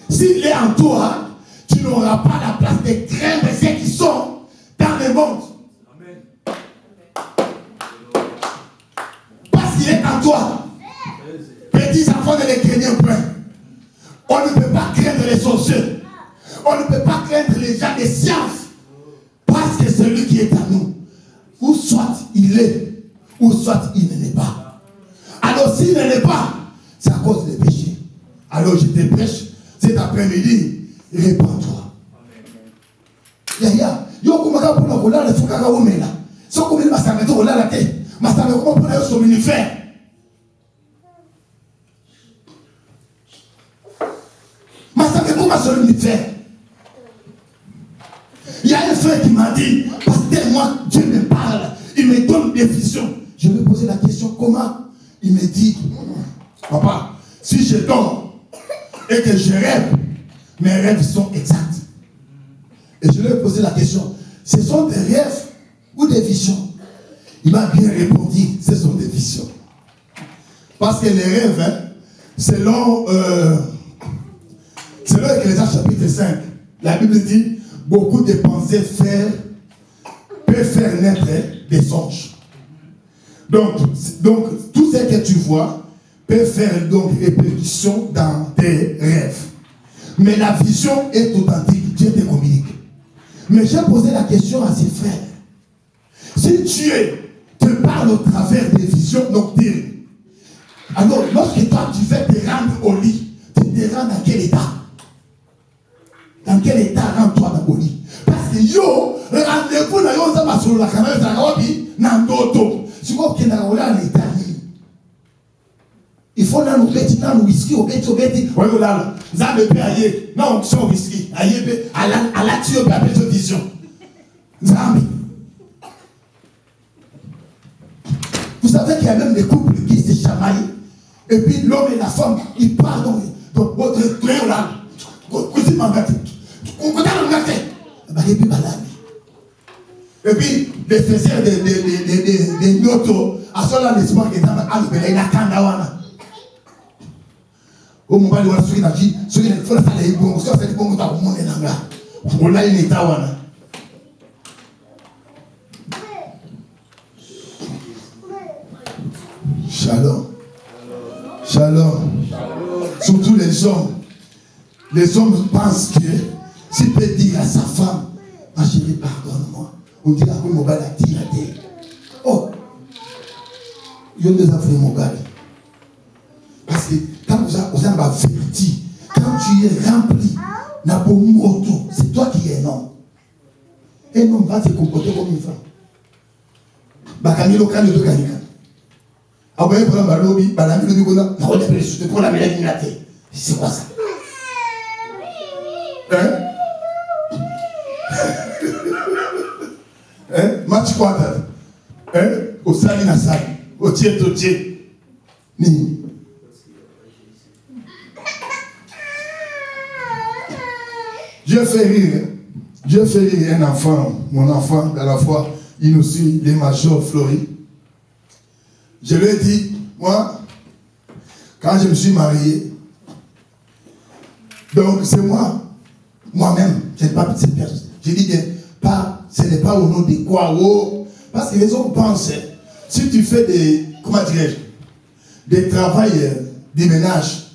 S'il est en toi, tu n'auras pas la place de craindre ceux qui sont dans le monde. Amen. Parce qu'il est en toi. Petits enfants, ne les craignez point. On ne peut pas craindre les sorciers. On ne peut pas craindre les gens des sciences. Parce que celui qui est en nous, ou soit il est, ou soit il ne l'est pas. Alors s'il ne l'est pas, c'est à cause des péchés. Alors je te prêche cet après-midi, répands-toi. Yaya, yo kumaka pour la couleur, il faut qu'à la là. Si on commence à mettre la tête, mais ça me comment pour la somnifère. Mais ça me comment somnifère. Il y a un frère qui m'a dit, pasteur, moi, Dieu me parle, il me donne des visions. Je lui ai posé la question, comment? Il me dit, papa, si je dors et que je rêve, mes rêves sont exacts. Et je lui ai posé la question, ce sont des rêves ou des visions? Il m'a bien répondu, ce sont des visions. Parce que les rêves, hein, selon Ecclésiaste chapitre 5, la Bible dit, beaucoup de pensées peuvent faire naître des songes. Donc, tout ce que tu vois peut faire donc répercussion dans tes rêves. Mais la vision est authentique, Dieu te communique. Mais j'ai posé la question à ses frères. Si Dieu te parle au travers des visions nocturnes, alors lorsque toi tu veux te rendre au lit, tu te rends dans quel état? Dans quel état rends-toi dans le lit? Parce que yo, rendez-vous dans yon zama sur la caméra de la robe, nandoto. Si vous avez un état, il faut dans le whisky, au bêti, voilà, ça me paie aïe, non, c'est au whisky, aïe, à la tue, à la vision. Zambi. Vous savez qu'il y a même des couples qui se chamaillent, et puis l'homme et la femme, ils parlent donc votre train là, vous m'engagez, on peut pas l'engager, et puis les faiseurs des notos, à cela l'espoir qui est dans la candawana. Au moment où on a dit, ceux qui font ça, les bons, ceux qui font ça, on a une état. Shalom. Shalom. Surtout les hommes. Les hommes pensent que s'il peut dire à sa femme, ma chérie, pardonne-moi, on dit à mon gars, oh, il y a des affaires, mon gars. Parce que quand vous avez la vérité, quand tu es rempli, c'est toi qui es un homme. Un homme va se comporter comme une femme. Bakamilo kan de Ganika. Aboye pour la balobi, balami le bigona, on appelle juste pour la mélanie. C'est quoi ça? Match quoi? Au sali na sali, au tiers. Ni. Dieu fait rire un enfant, mon enfant, à la fois, il nous suit, les majors fleuris. Je lui ai dit, moi, quand je me suis marié, donc c'est moi-même, je n'ai pas pris cette personne. Je dis bien, ce n'est pas au nom de quoi, parce que les hommes pensent, si tu fais des travail, des ménages,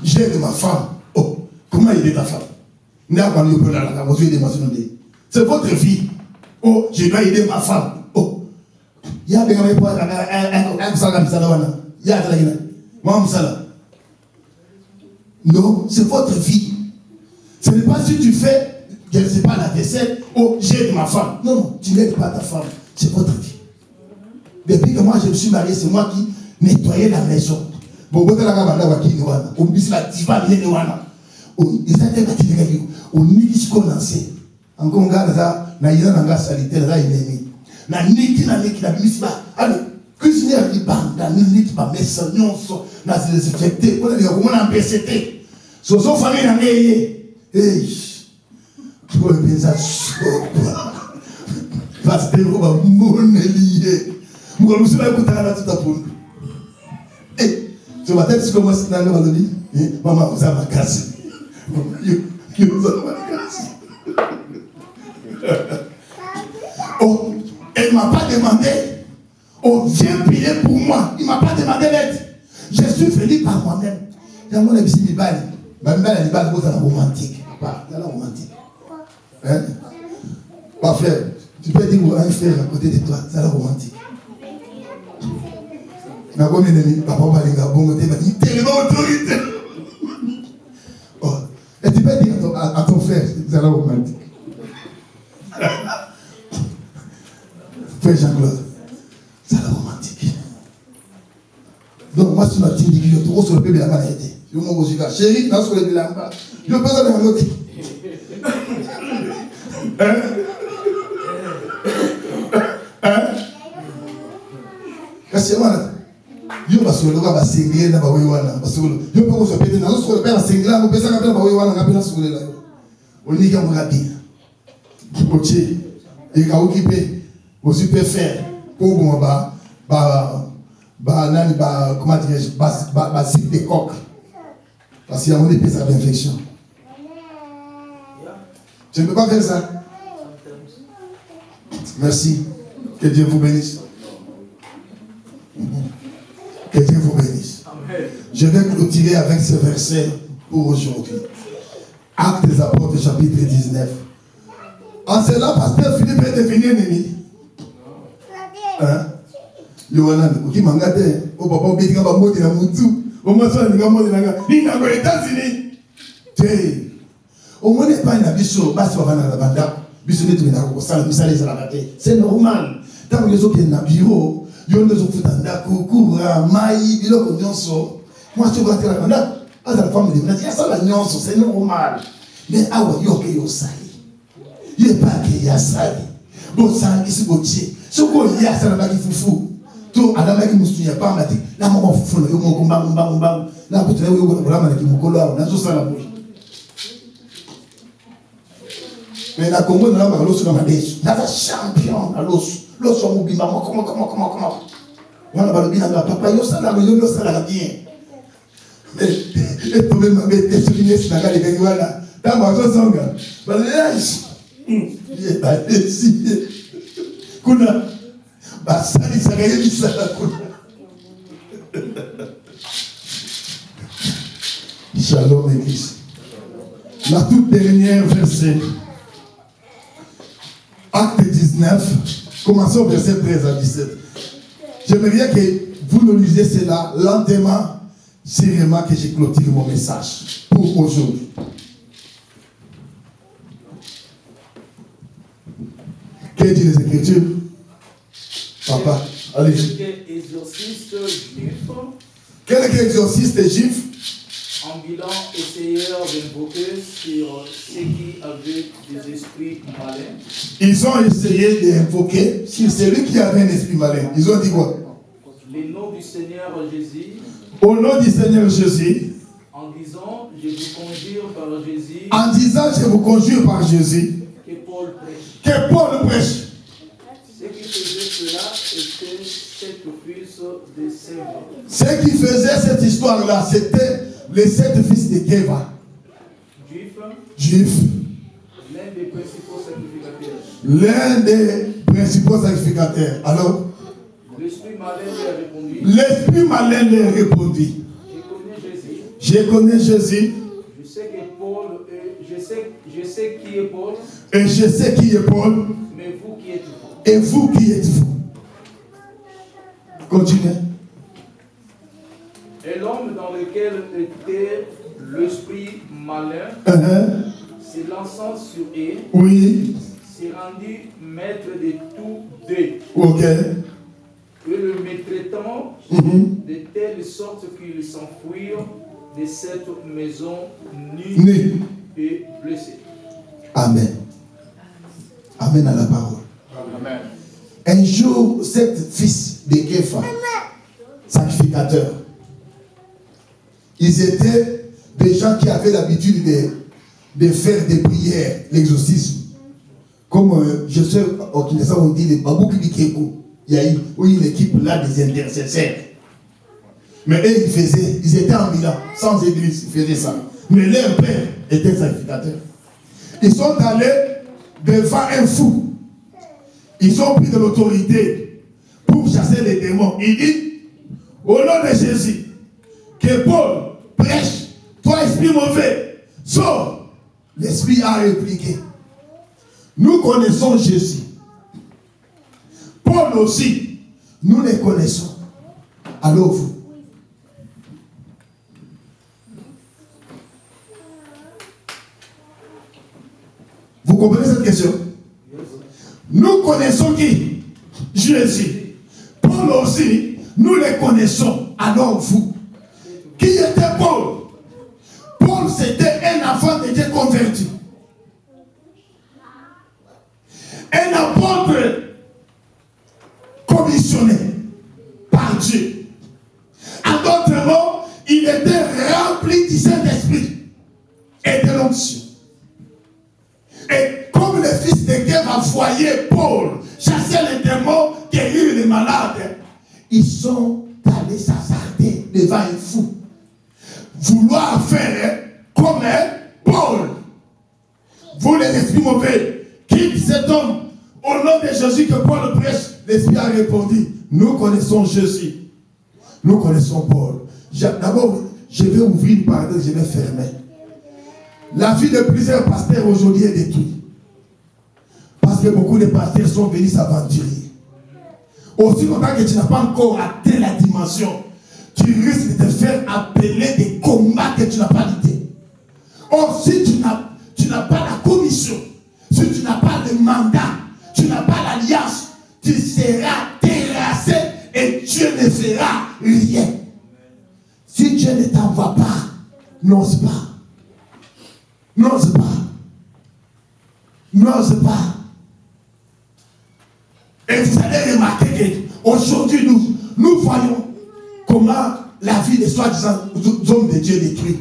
j'ai de ma femme, comment il est ta femme? C'est votre vie. Je dois aider ma femme. Il y a des gens qui ont Non, c'est votre vie. Ce n'est pas si tu fais, je ne sais pas, la vaisselle, oh, j'aide ma femme. Non, non, tu n'aides pas ta femme. C'est votre vie. Depuis que moi je me suis marié, c'est moi qui nettoyais la maison. Bon, on encore un gars, na yina nanga salitaire, là il est né. Na niki na misba. Alors, cuisinier qui banda, niki ba messa nyonso, na se désinfecter. On a dit comment on PCT. So famille na ngeye. Hey. Tu vois bien ça sopa. Parce que on va monelier. Moi je suis là pour t'arrêter tout à fond. Eh, tu vas peut-être commencer dans le valori. Maman vous a ma casse. You vous a ma casse. Oh, elle ne m'a pas demandé. Oh, viens prier pour moi. Il ne m'a pas demandé d'aide. Je suis venu par moi-même. Il y a mon ami qui m'a dit, c'est la romantique. C'est la romantique. Hein? Pas frère, tu peux dire à un frère à côté de toi, c'est la romantique. Mais comme un ennemi, papa va aller à bon côté, il va dire, tellement autorité. Oh, et tu peux dire à ton frère, c'est la romantique. Frère Jean-Claude, c'est la romantique. Donc, moi, si je dis que je trouve sur le bébé la maladie, je m'en vais dire, chérie, dans ce que je dis là, je peux pas aller en autre. Qu'est-ce que c'est? Yo basolo ka basengele na bawe wana basolo yo poko so pete na so pela sengela ko pesa ka pela bawe wana ngapela sokolela yo onika mo rapide oche et ka occupé aussi peut faire pour bon nani comment dire ba cycle de coque parce qu'il y a des pesa d'infection. Tu ne peux pas faire ça. Merci, que Dieu vous bénisse. Que Dieu vous bénisse. Amen. Je vais clôturer avec ce verset pour aujourd'hui. Actes des Apôtres, chapitre 19. En cela, pasteur Philippe est devenu ennemi. Hein? Yohanan, qui m'a gâté. Oh papa, il m'a dit na mutu. Au moins ça, il m'a dit na il aux États-Unis. Au moins n'est pas une abisso, bas va na banda. Biso ne tu na ko sala misale za la c'est normal. Tant que les autres na bureau, yo ne zo futanda kukura mai biloko nyonso. Moi je vois que la banda, à la femme de Nadia ça la nyonso, c'est normal. Mais awa yo ke yo sali. Il pas que ya sali. Bon ça ici botier. Ce qu'on y a ça na ki fufu. To adama ki musunya pa mati. Na mo fufu yo mo kumba. Na putu yo ko la ki mukolo na zo sala boy. Mais la Congo n'a pas l'os dans ma déche. N'a pas champion à l'os. L'os au mobile, comment. On a pas le bien, papa, yo ça là, yo ça là bien. Et toi même avec souligner ce naga de Benguala. Dans ma zone sanga. Balage. Il est pas décidé. Kuna. Ba sali ça gagne ça là kuna. Shalom église. La toute dernière verset. Acte 19, commençons au verset 13 à 17. J'aimerais bien que vous nous lisiez cela lentement, sérieusement, que j'ai clôturé mon message pour aujourd'hui. Que dit les Écritures? Papa, allez. Quelques exorcistes juifs. Quelques exorcistes juifs. Ambulants essayeurs d'invoquer sur ceux qui avaient des esprits malins. Ils ont essayé d'invoquer sur celui qui avait un esprit malin. Ils ont dit quoi? Le nom du Seigneur Jésus. Au nom du Seigneur Jésus. En disant, je vous conjure par Jésus. En disant, je vous conjure par Jésus. Que Paul prêche. Que Paul prêche. Ce qui faisait cela était sept fils de Séva. Ce qui faisait cette histoire-là, c'était les 7 fils de Keva. Juifs. L'un des principaux sacrificateurs. L'un des principaux sacrificateurs. Alors, l'esprit malin lui a répondu. L'esprit malin lui a répondu. Je connais Jésus. Je sais que Paul, je sais qui est Paul. Et je sais qui est Paul. Mais vous qui êtes-vous? Et vous qui êtes-vous? Continuez. Et l'homme dans lequel était l'esprit malin, s'élançant sur eux, oui, s'est rendu maître de tous deux. Ok. Et le maltraitant de telle sorte qu'ils s'enfuirent de cette maison nue et blessés. Amen. Amen à la parole. Amen. Un jour, cet fils de Képha, sacrificateur, ils étaient des gens qui avaient l'habitude de faire des prières, l'exorcisme. Comme je sais, au Kinshasa, on dit les Babou Kibikeko. Il y a eu une équipe là des intercesseurs. Mais eux, ils étaient en Milan, sans église, ils faisaient ça. Mais leur père était sacrificateur. Ils sont allés devant un fou. Ils ont pris de l'autorité pour chasser les démons. Il dit, au nom de Jésus, que Paul prêche, toi esprit mauvais, sors. L'esprit a répliqué. Nous connaissons Jésus. Paul aussi, nous les connaissons. Alors vous. Vous comprenez cette question? Nous connaissons qui? Jésus. Paul aussi, nous les connaissons. Alors vous. Qui était Paul? Paul, c'était un enfant de Dieu converti. Un apôtre commissionné par Dieu. En d'autres mots, il était rempli du Saint-Esprit et de l'onction. Et comme le fils de Képha voyait Paul chasser les démons, guérir les malades, ils sont allés s'asseoir devant un fou. Vouloir faire comme Paul. Vous les esprits mauvais, quitte cet homme. Au nom de Jésus que Paul prêche, l'esprit a répondu, nous connaissons Jésus. Nous connaissons Paul. D'abord, je vais ouvrir une parenthèse, je vais fermer. La vie de plusieurs pasteurs aujourd'hui est détruite. Parce que beaucoup de pasteurs sont venus s'aventurer. Aussi longtemps que tu n'as pas encore atteint la dimension, tu risques de te faire appeler des combats que tu n'as pas lutté. Or, si tu n'as pas la commission, si tu n'as pas le mandat, tu n'as pas l'alliance, tu seras terrassé et Dieu ne fera rien. Si Dieu ne t'envoie pas, n'ose pas. N'ose pas. N'ose pas. Et vous allez remarquer qu'aujourd'hui, nous voyons comment la vie des soi-disant hommes de Dieu est détruite.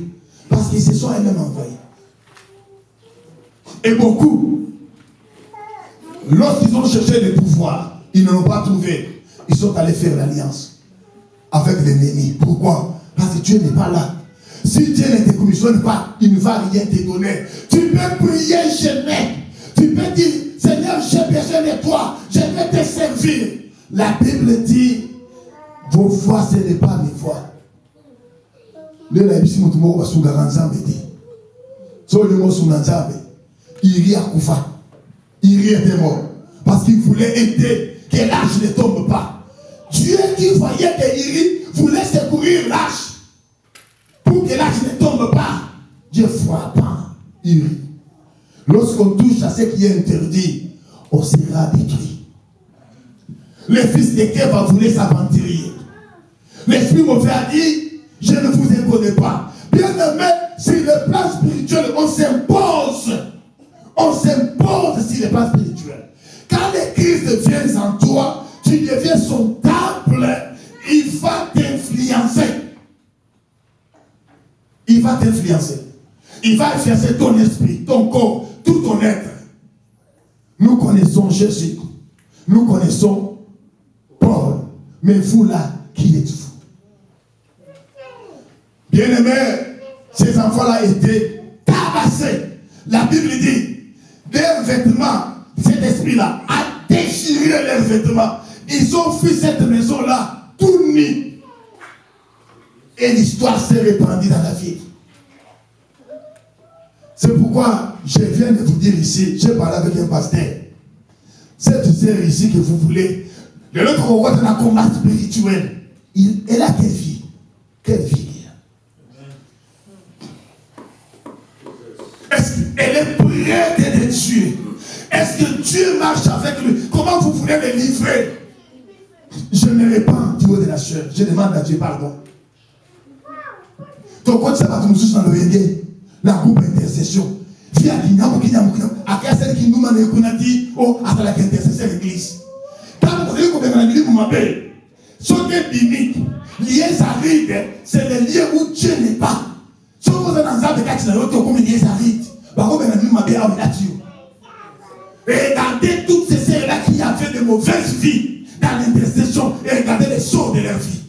Parce qu'ils se sont eux-mêmes envoyés. Et beaucoup, lorsqu'ils ont cherché le pouvoir, ils ne l'ont pas trouvé. Ils sont allés faire l'alliance avec l'ennemi. Pourquoi? Parce que Dieu n'est pas là. Si Dieu ne te commissionne pas, il ne va rien te donner. Tu peux prier jamais. Tu peux dire, Seigneur, j'ai besoin de toi. Je vais te servir. La Bible dit, vos voix, ce n'est pas mes voix. Le laïbisi mutumo wa sugara nzambe te. So le mot sunanzambe. Iri akufa. Iri était mort. Parce qu'il voulait aider que l'âge ne tombe pas. Dieu qui voyait que Iri voulait secourir l'âge. Pour que l'âge ne tombe pas. Dieu frappe Iri. Lorsqu'on touche à ce qui est interdit, on sera détruit. Le fils de Képha voulait s'aventurer. L'esprit mauvais a dit, je ne vous connais pas. Bien aimé, sur le plan spirituel, on s'impose. On s'impose sur le plan spirituel. Quand le Christ vient en toi, tu deviens son temple. Il va t'influencer. Il va t'influencer. Il va influencer ton esprit, ton corps, tout ton être. Nous connaissons Jésus. Nous connaissons Paul. Mais vous là, qui êtes-vous? Bien-aimés, ces enfants-là étaient tabassés. La Bible dit, leurs vêtements, cet esprit-là a déchiré leurs vêtements. Ils ont fui cette maison-là tout nus. Et l'histoire s'est répandue dans la ville. C'est pourquoi je viens de vous dire ici, j'ai parlé avec un pasteur. Cette sœur ici que vous voulez, de l'autre côté dans un combat spirituel, elle a quelle vie? Quelle vie? Dieu? Est-ce que Dieu marche avec lui? Comment vous voulez le livrer? Je me répands du haut de la chair. Je demande à Dieu pardon. Donc, quand ça va nous dans le Yégué, la groupe intercession. Via Kinyamu, à celle qui nous m'a dit, oh, à la intercession de l'église. Quand vous avez compris, vous m'appelez. Ce qui est limite, lié à ride, c'est le lieu où Dieu n'est pas. Si vous êtes dans un cas qui n'a pas comme lié à ride, regardez toutes ces sœurs-là qui avaient de mauvaises vies dans l'intercession et regardez les sorts de leur vie.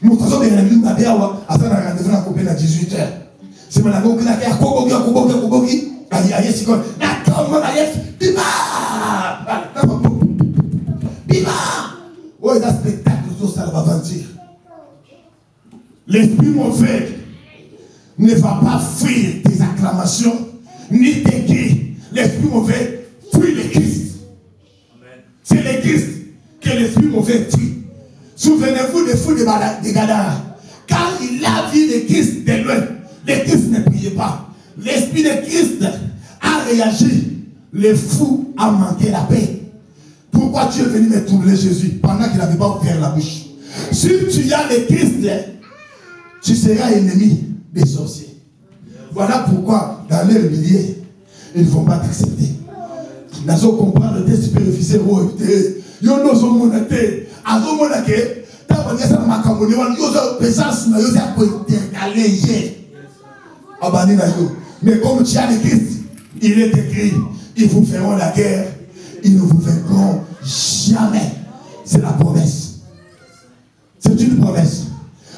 Nous avons des rendez-vous à faire un rendez-vous à 18h. C'est mon ami qui a Kobogi. Oh, il y a un spectacle, ça va aventure. L'esprit mauvais ne va pas fuir tes acclamations, ni tes cris. L'esprit mauvais fuit le Christ. C'est le Christ que l'esprit mauvais fuit. Souvenez-vous des fous de Gadara. Quand il a vu le Christ de loin, le Christ ne priait pas. L'esprit de Christ a réagi. Le fou a manqué la paix. Pourquoi tu es venu me troubler Jésus pendant qu'il n'avait pas ouvert la bouche? Si tu as le Christ, tu seras ennemi des sorciers. Voilà pourquoi dans leur milieu, ils ne vont pas t'accepter. Nous allons comprendre le test superficiel. Yo no so monate, azo monake, ta banyesa makamoni wan yo zo présence na yo za ko intercaler hier. Abani na yo. Mais comme tu as le Christ, il est écrit, ils vous feront la guerre, ils ne vous vaincront jamais. C'est la promesse. C'est une promesse.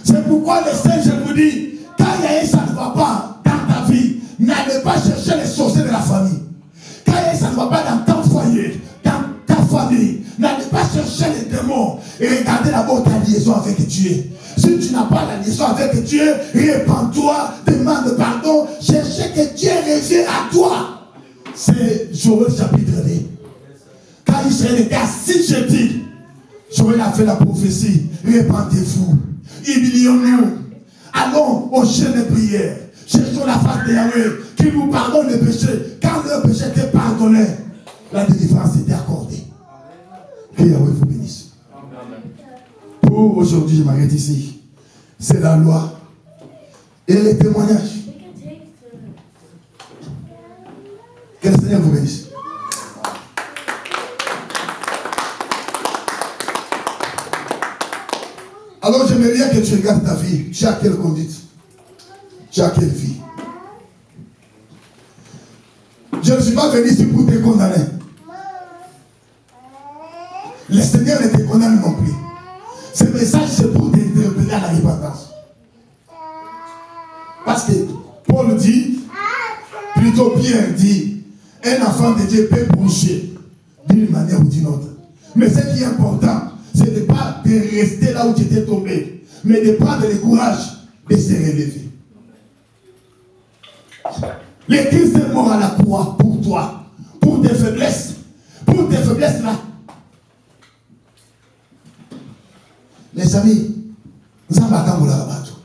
C'est pourquoi le Seigneur vous dit, quand il y a ça ne va pas dans ta vie, n'allez pas chercher les sorciers de la famille. Quand il y a ça ne va pas dans ton foyer, dans ta famille, n'allez pas chercher les démons et regardez d'abord ta liaison avec Dieu. Si tu n'as pas la liaison avec Dieu, répands-toi, demande pardon, cherchez que Dieu revienne à toi. C'est Joël chapitre 2. Quand Israël était assis, je dis, Joël a fait la prophétie, répandez-vous, humilions-nous, allons au jeûne de prière, cherchons la face de Yahweh, qui nous pardonne les péchés. Quand le péché était pardonné, la délivrance était accordée. Que Yahweh vous bénisse. Pour aujourd'hui, je m'arrête ici. C'est la loi et les témoignages. Que le Seigneur vous bénisse. Alors j'aimerais bien que tu regardes ta vie. Tu as quelle conduite? Tu as quelle vie? Je ne suis pas venu ici pour te condamner. Le Seigneur ne te condamne non plus. Ce message, c'est pour t'interpeller à la repentance. Parce que Paul dit, plutôt Pierre dit, un enfant de Dieu peut bouger d'une manière ou d'une autre. Mais ce qui est important, c'est de ne pas de rester là où tu étais tombé, mais de prendre le courage de se relever. Le Christ est mort à la croix pour toi, pour tes faiblesses là. Les amis, nous avons un bateau.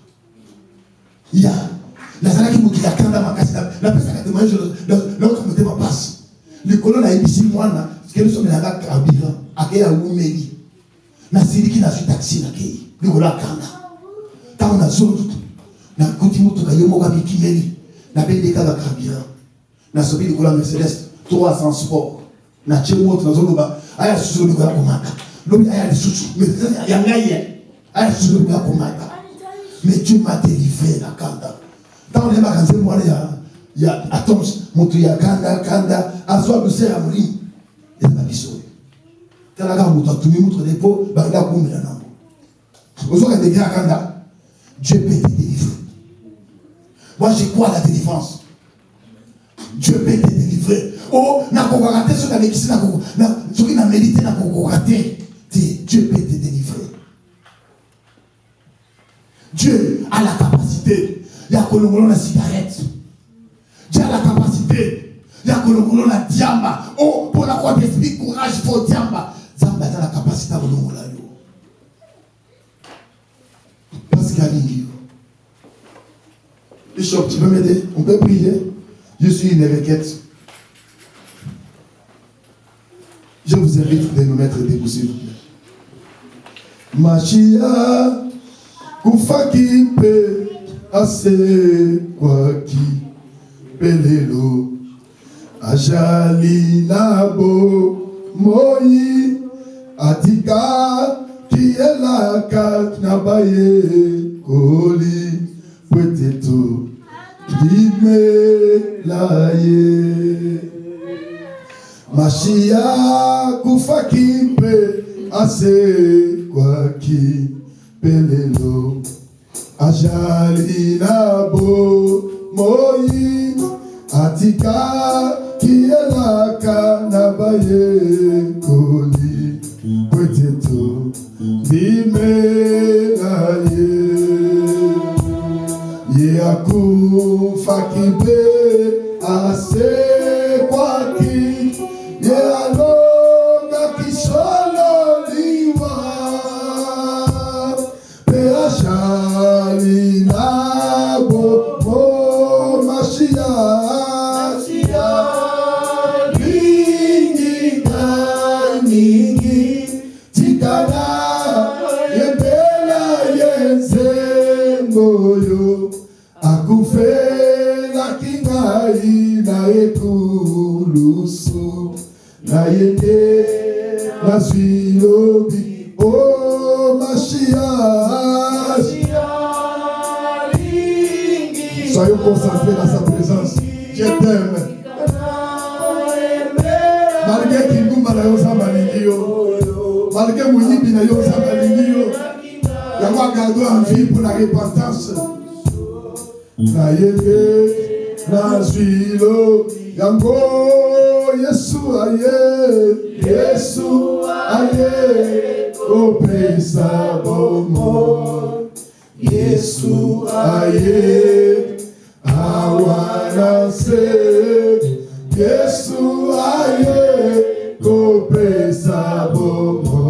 Il y a la salle qui m'a dit la personne qui m'a dit l'autre me dit ma passe. Le colon a émis moi là, parce que nous sommes là à Bilan, à Kéa ou Méli. Na siri qui n'a su taxi na Kéa, le colon a kanda. Quand on a zone, na continue tout caillou moga biki Méli, na belle des cas à Bilan. Na sobi le colon Mercedes 300 sport. Na tchemo na zone ba, aya susu le colon komaka. L'homme a des sous, mais il y a un sous le komaka. Mais Dieu m'a délivré la kanda. Dans les magasins, moi, il y a atoms, il y a kanda, à soi, le sert à mourir. Il y a pas besoin. Quand la gamme, tu me montres des pots, bah, là, comme il y a un homme. Vous aurez des gars à kanda, Dieu peut te délivrer. Moi, je crois à la délivrance. Dieu peut te délivrer. Oh, n'a pas raté ce qu'avec ici, ce qui n'a mérité, n'a pas raté. Dieu peut te délivrer. Dieu a la capacité. Il y a que la cigarette. Dieu a la capacité. Il y a que la diamba. Oh, pour la croix d'esprit, courage, il faut diamba. Zamba a la capacité à la Parce qu'il y a l'ingio. Bishop, tu peux m'aider? On peut prier. Je suis une requête. Je vous invite de nous mettre debout, s'il vous plaît. Machia, Kufakipe, Ase, Kwaki, Pelelo, Ajali, Nabo, Moyi, Atika, Kielaka, Nabaye, Koli, Pweteto, Dime, Laye. Machia, Kufakipe, Ase, Kwaki, Pelelo, Ajali, Nabo, Moyi, Atika, Kielaka, Nabaye, Koli, Pweteto, Dime, Laye. Yeaku, Fakipe, Ase, Kwaki, Yealoga, Kisolo, Liwa, Peashali, Nabo, Mo, Mashia, Lingi, Ningi, Tikana, Yebela, Yenzengoyo, Akufe, la Kingai, na Ekulusu, na Yende, na Zwilobi, oh Machia. Soyons concentrés dans sa présence. Je t'aime. Malgré qu'il nous malayo sa malingio, malgré Mounibi na yo sa malingio, il y a moi garder en vie pour la repentance. Na Yende, na Zwilo, Yango, Yesu aye, Yesu aye, Opesa bomo, Yesu aye, Awanase, Yesu aye, Opesa bomo,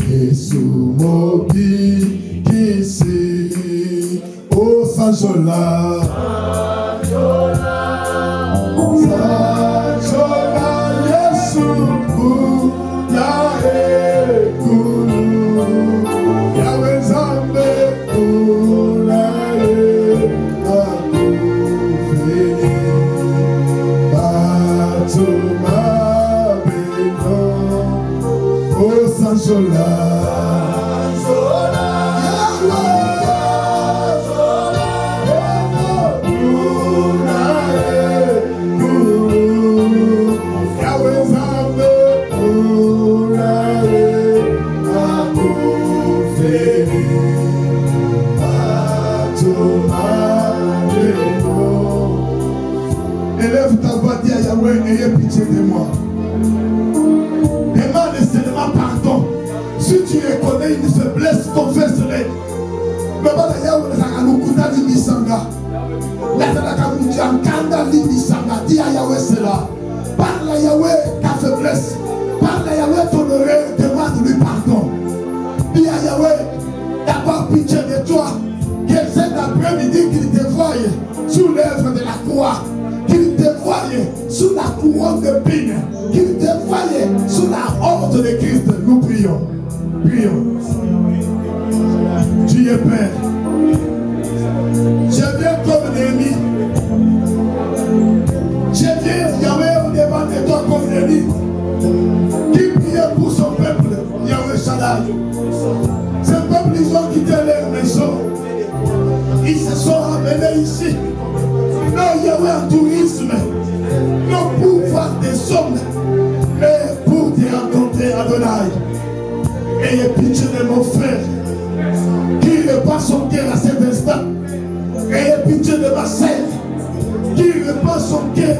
Yesu mobi kisi, O Sanjola, élève ta voix, dis à Yahweh, ayez pitié de moi. Demande seulement pardon. Si tu reconnais une faiblesse, confesse-les. Mais voilà, Yahweh, Zakalukuta Limisanga. La Zakalukuta Limisanga. Dis à Yahweh cela. Parle à Yahweh ta faiblesse. Parle à Yahweh ton erreur. Demande-lui pardon. Dis à Yahweh d'avoir pitié de toi. Que cet après-midi qu'il te voie sous l'œuvre de la croix. Qu'il te voie sous la couronne de pine. Qu'il te voie sous la horde de Christ. Nous prions. Prions. Tu es Père. Je viens comme Néhémie. Je viens, Yahweh, au-devant de toi comme Néhémie. Qui priait pour son peuple, Yahweh Shaddai. Ce peuple, ils ont quitté leur maison. Ils se sont ramenés ici. Non, Yahweh, en tourisme. Non, pour voir des hommes. Mais pour te rencontrer, Adonai. Ayez pitié de mon frère. Qui répand son cœur à cet instant. Ayez pitié de ma sœur. Qui répand son cœur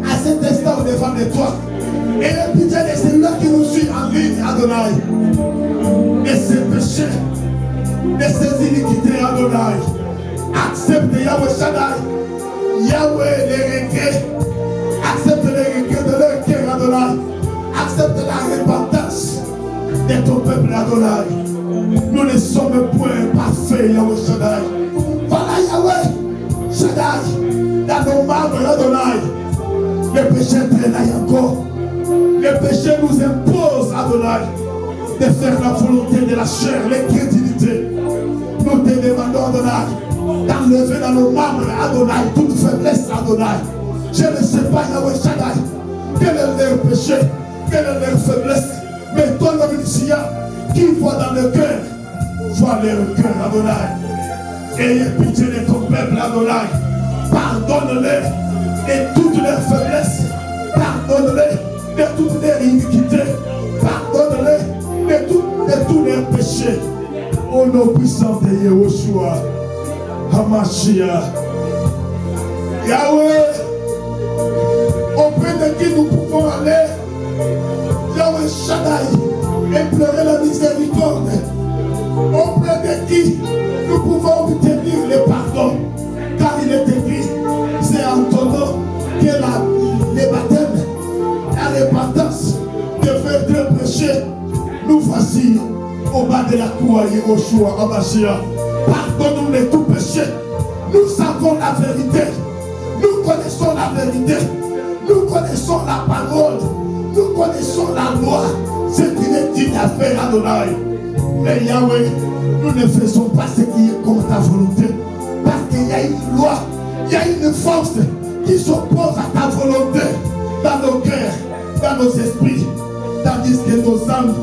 à cet instant au devant de toi. Ayez pitié de celui-là qui nous suit en ligne, Adonai. De ses péchés. De ses iniquités, Adonai. Accepte Yahweh Shaddai. Yahweh les regrets. Accepte les regrets de leur cœur, Adonai. Accepte la repentance de ton peuple, Adonai. Nous ne sommes point parfaits, Yahweh Shaddai. Voilà Yahweh Shaddai. Dans dans nos membres, Adonai. Le péché traînaille encore. Le péché nous impose, Adonai, de faire la volonté de la chair, l'incrédulité. Nous te demandons, Adonai, d'enlever dans nos membres, Adonai, toute faiblesse, Adonai. Je ne sais pas, Yahweh Shaddai, quel est leur péché, quelle est leur faiblesse. Mais toi, l'omniscient, qui voit dans le cœur, vois leur cœur, Adonai. Ayez pitié de ton peuple, Adonai. Pardonne-les de toutes leurs faiblesses. Pardonne-les de toutes leurs iniquités. Pardonne-les de tous leurs péchés. Au nom puissant de Yahushua, Hamashiach, Yahweh, auprès de qui nous pouvons aller, Yahweh Shaddai, et pleurer la miséricorde. Auprès de qui nous pouvons obtenir le pardon. Car il est écrit, c'est en ton nom que les baptêmes, la repentance de faire deux péchés, nous voici au bas de la cour à Yahushua, Hamashiach. Pardonne-nous de tout péché. Nous savons la vérité. Nous connaissons la vérité. Nous connaissons la parole. Nous connaissons la loi. Ce qu'il est dit à faire, Adonai. Mais Yahweh, nous ne faisons pas ce qui est comme ta volonté. Parce qu'il y a une loi, il y a une force qui s'oppose à ta volonté dans nos cœurs, dans nos esprits. Tandis que nos âmes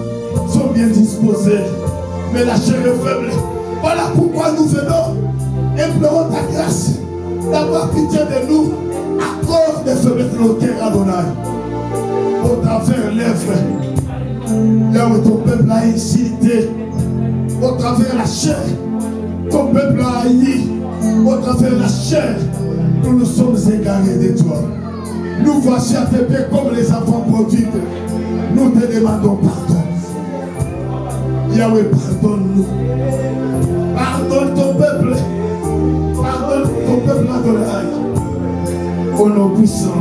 sont bien disposées. Mais la chair est faible. Voilà pourquoi nous venons. Implorons ta grâce d'avoir pitié de nous. Accorde de faiblesse de nos cœurs, Adonai. Au travers l'œuvre, là où ton peuple a insulté, au travers la chair, ton peuple a haï, au travers la chair, nous nous sommes égarés de toi. Nous voici à tes pieds comme les enfants produits. Nous te demandons pardon. Yahweh, pardonne-nous. Pardonne ton peuple. Pardonne ton peuple, Adonai. Au nom puissant.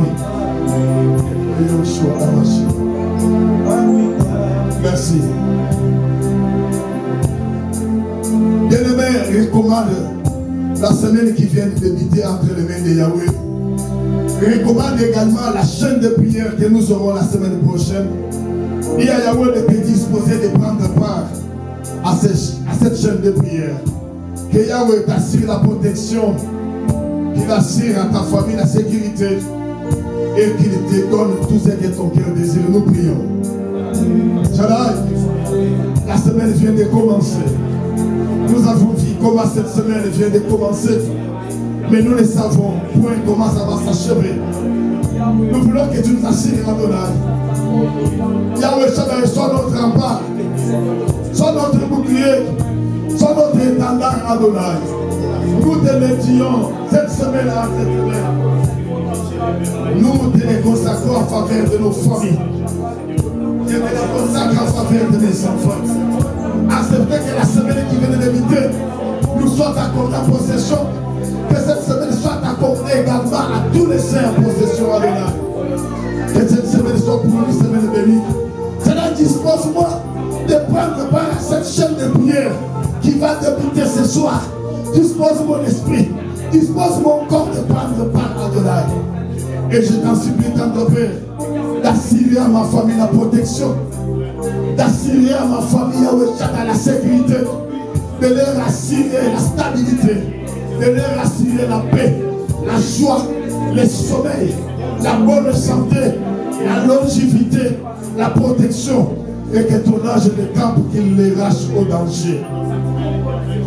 Merci. Bien-aimé, recommande la semaine qui vient de débuter entre les mains de Yahweh. Recommande également la chaîne de prière que nous aurons la semaine prochaine. Il y a Yahweh de te disposer de prendre part à cette chaîne de prière. Que Yahweh t'assure la protection, qu'il assure à ta famille la sécurité et qu'il te donne tout ce que ton cœur désire. Nous prions. Shaddai, la semaine vient de commencer. Nous avons vu comment cette semaine vient de commencer. Mais nous ne savons point comment ça va s'achever. Nous voulons que tu nous assures, Adonai. Yahweh Shaddai, sois notre rempart, sois notre bouclier, sois notre étendard, Adonai. Nous te le disons cette semaine à cette semaine. Nous te les consacrons en faveur de nos familles. Je te les consacre en faveur de mes enfants. Acceptez que la semaine qui vient de débuter nous soit accordée en possession. Que cette semaine soit accordée également à tous les saints en possession, Adonai. Que cette semaine soit pour nous une semaine bénie. Cela dispose-moi de prendre part à cette chaîne de prière qui va débuter ce soir. Dispose mon esprit, dispose mon corps de prendre part, Adonai. Et je t'en supplie, tendre Père, d'assurer à ma famille la protection, d'assurer à ma famille la sécurité, de leur assurer la stabilité, de leur assurer la paix, la joie, le sommeil, la bonne santé, la longévité, la protection, et que ton ange de camp qu'il les rache au danger.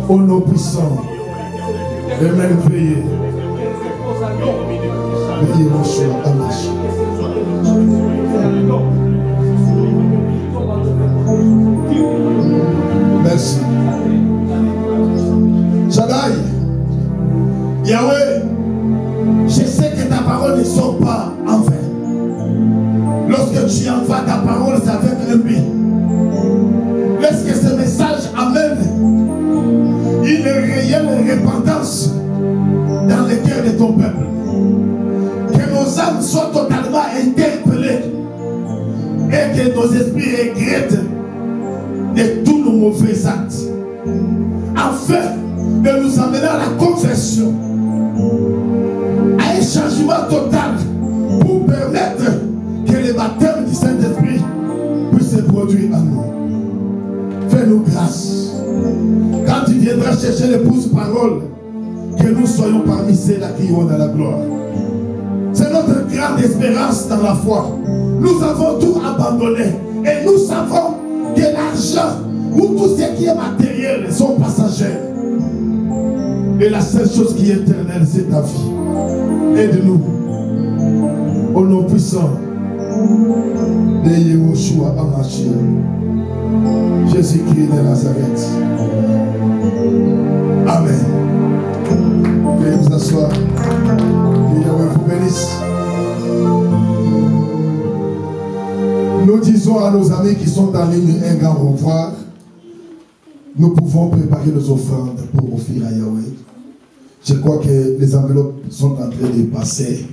Au nom puissant, et merveilleux. Veillez mon choix à marcher. Merci. Shaddai, Yahweh, je sais que ta parole ne sort pas en vain. Lorsque tu envoies ta parole, c'est avec un but. Laisse que ce message amène une réelle repentance dans le cœur de ton peuple. Que nos âmes soient totalement interpellées et que nos esprits regrettent de tous nos mauvais actes, afin de nous amener à la conversion, à échanger foi totale pour permettre que le baptême du Saint-Esprit puisse se produire en nous. Fais-nous grâce. Quand tu viendras chercher l'épouse parole, que nous soyons parmi ceux-là qui iront dans la gloire. C'est notre grande espérance dans la foi. Nous avons tout abandonné et nous savons que l'argent ou tout ce qui est matériel sont passagers. Et la seule chose qui est éternelle, c'est ta vie. Aide-nous. Au nom puissant de Yahushua Hamashiach, Jésus-Christ de Nazareth. Amen. Veuillez vous asseoir. Que Yahweh vous bénisse. Nous disons à nos amis qui sont en ligne un grand au revoir. Nous pouvons préparer nos offrandes pour offrir à Yahweh. Je crois que les enveloppes sont en train de passer.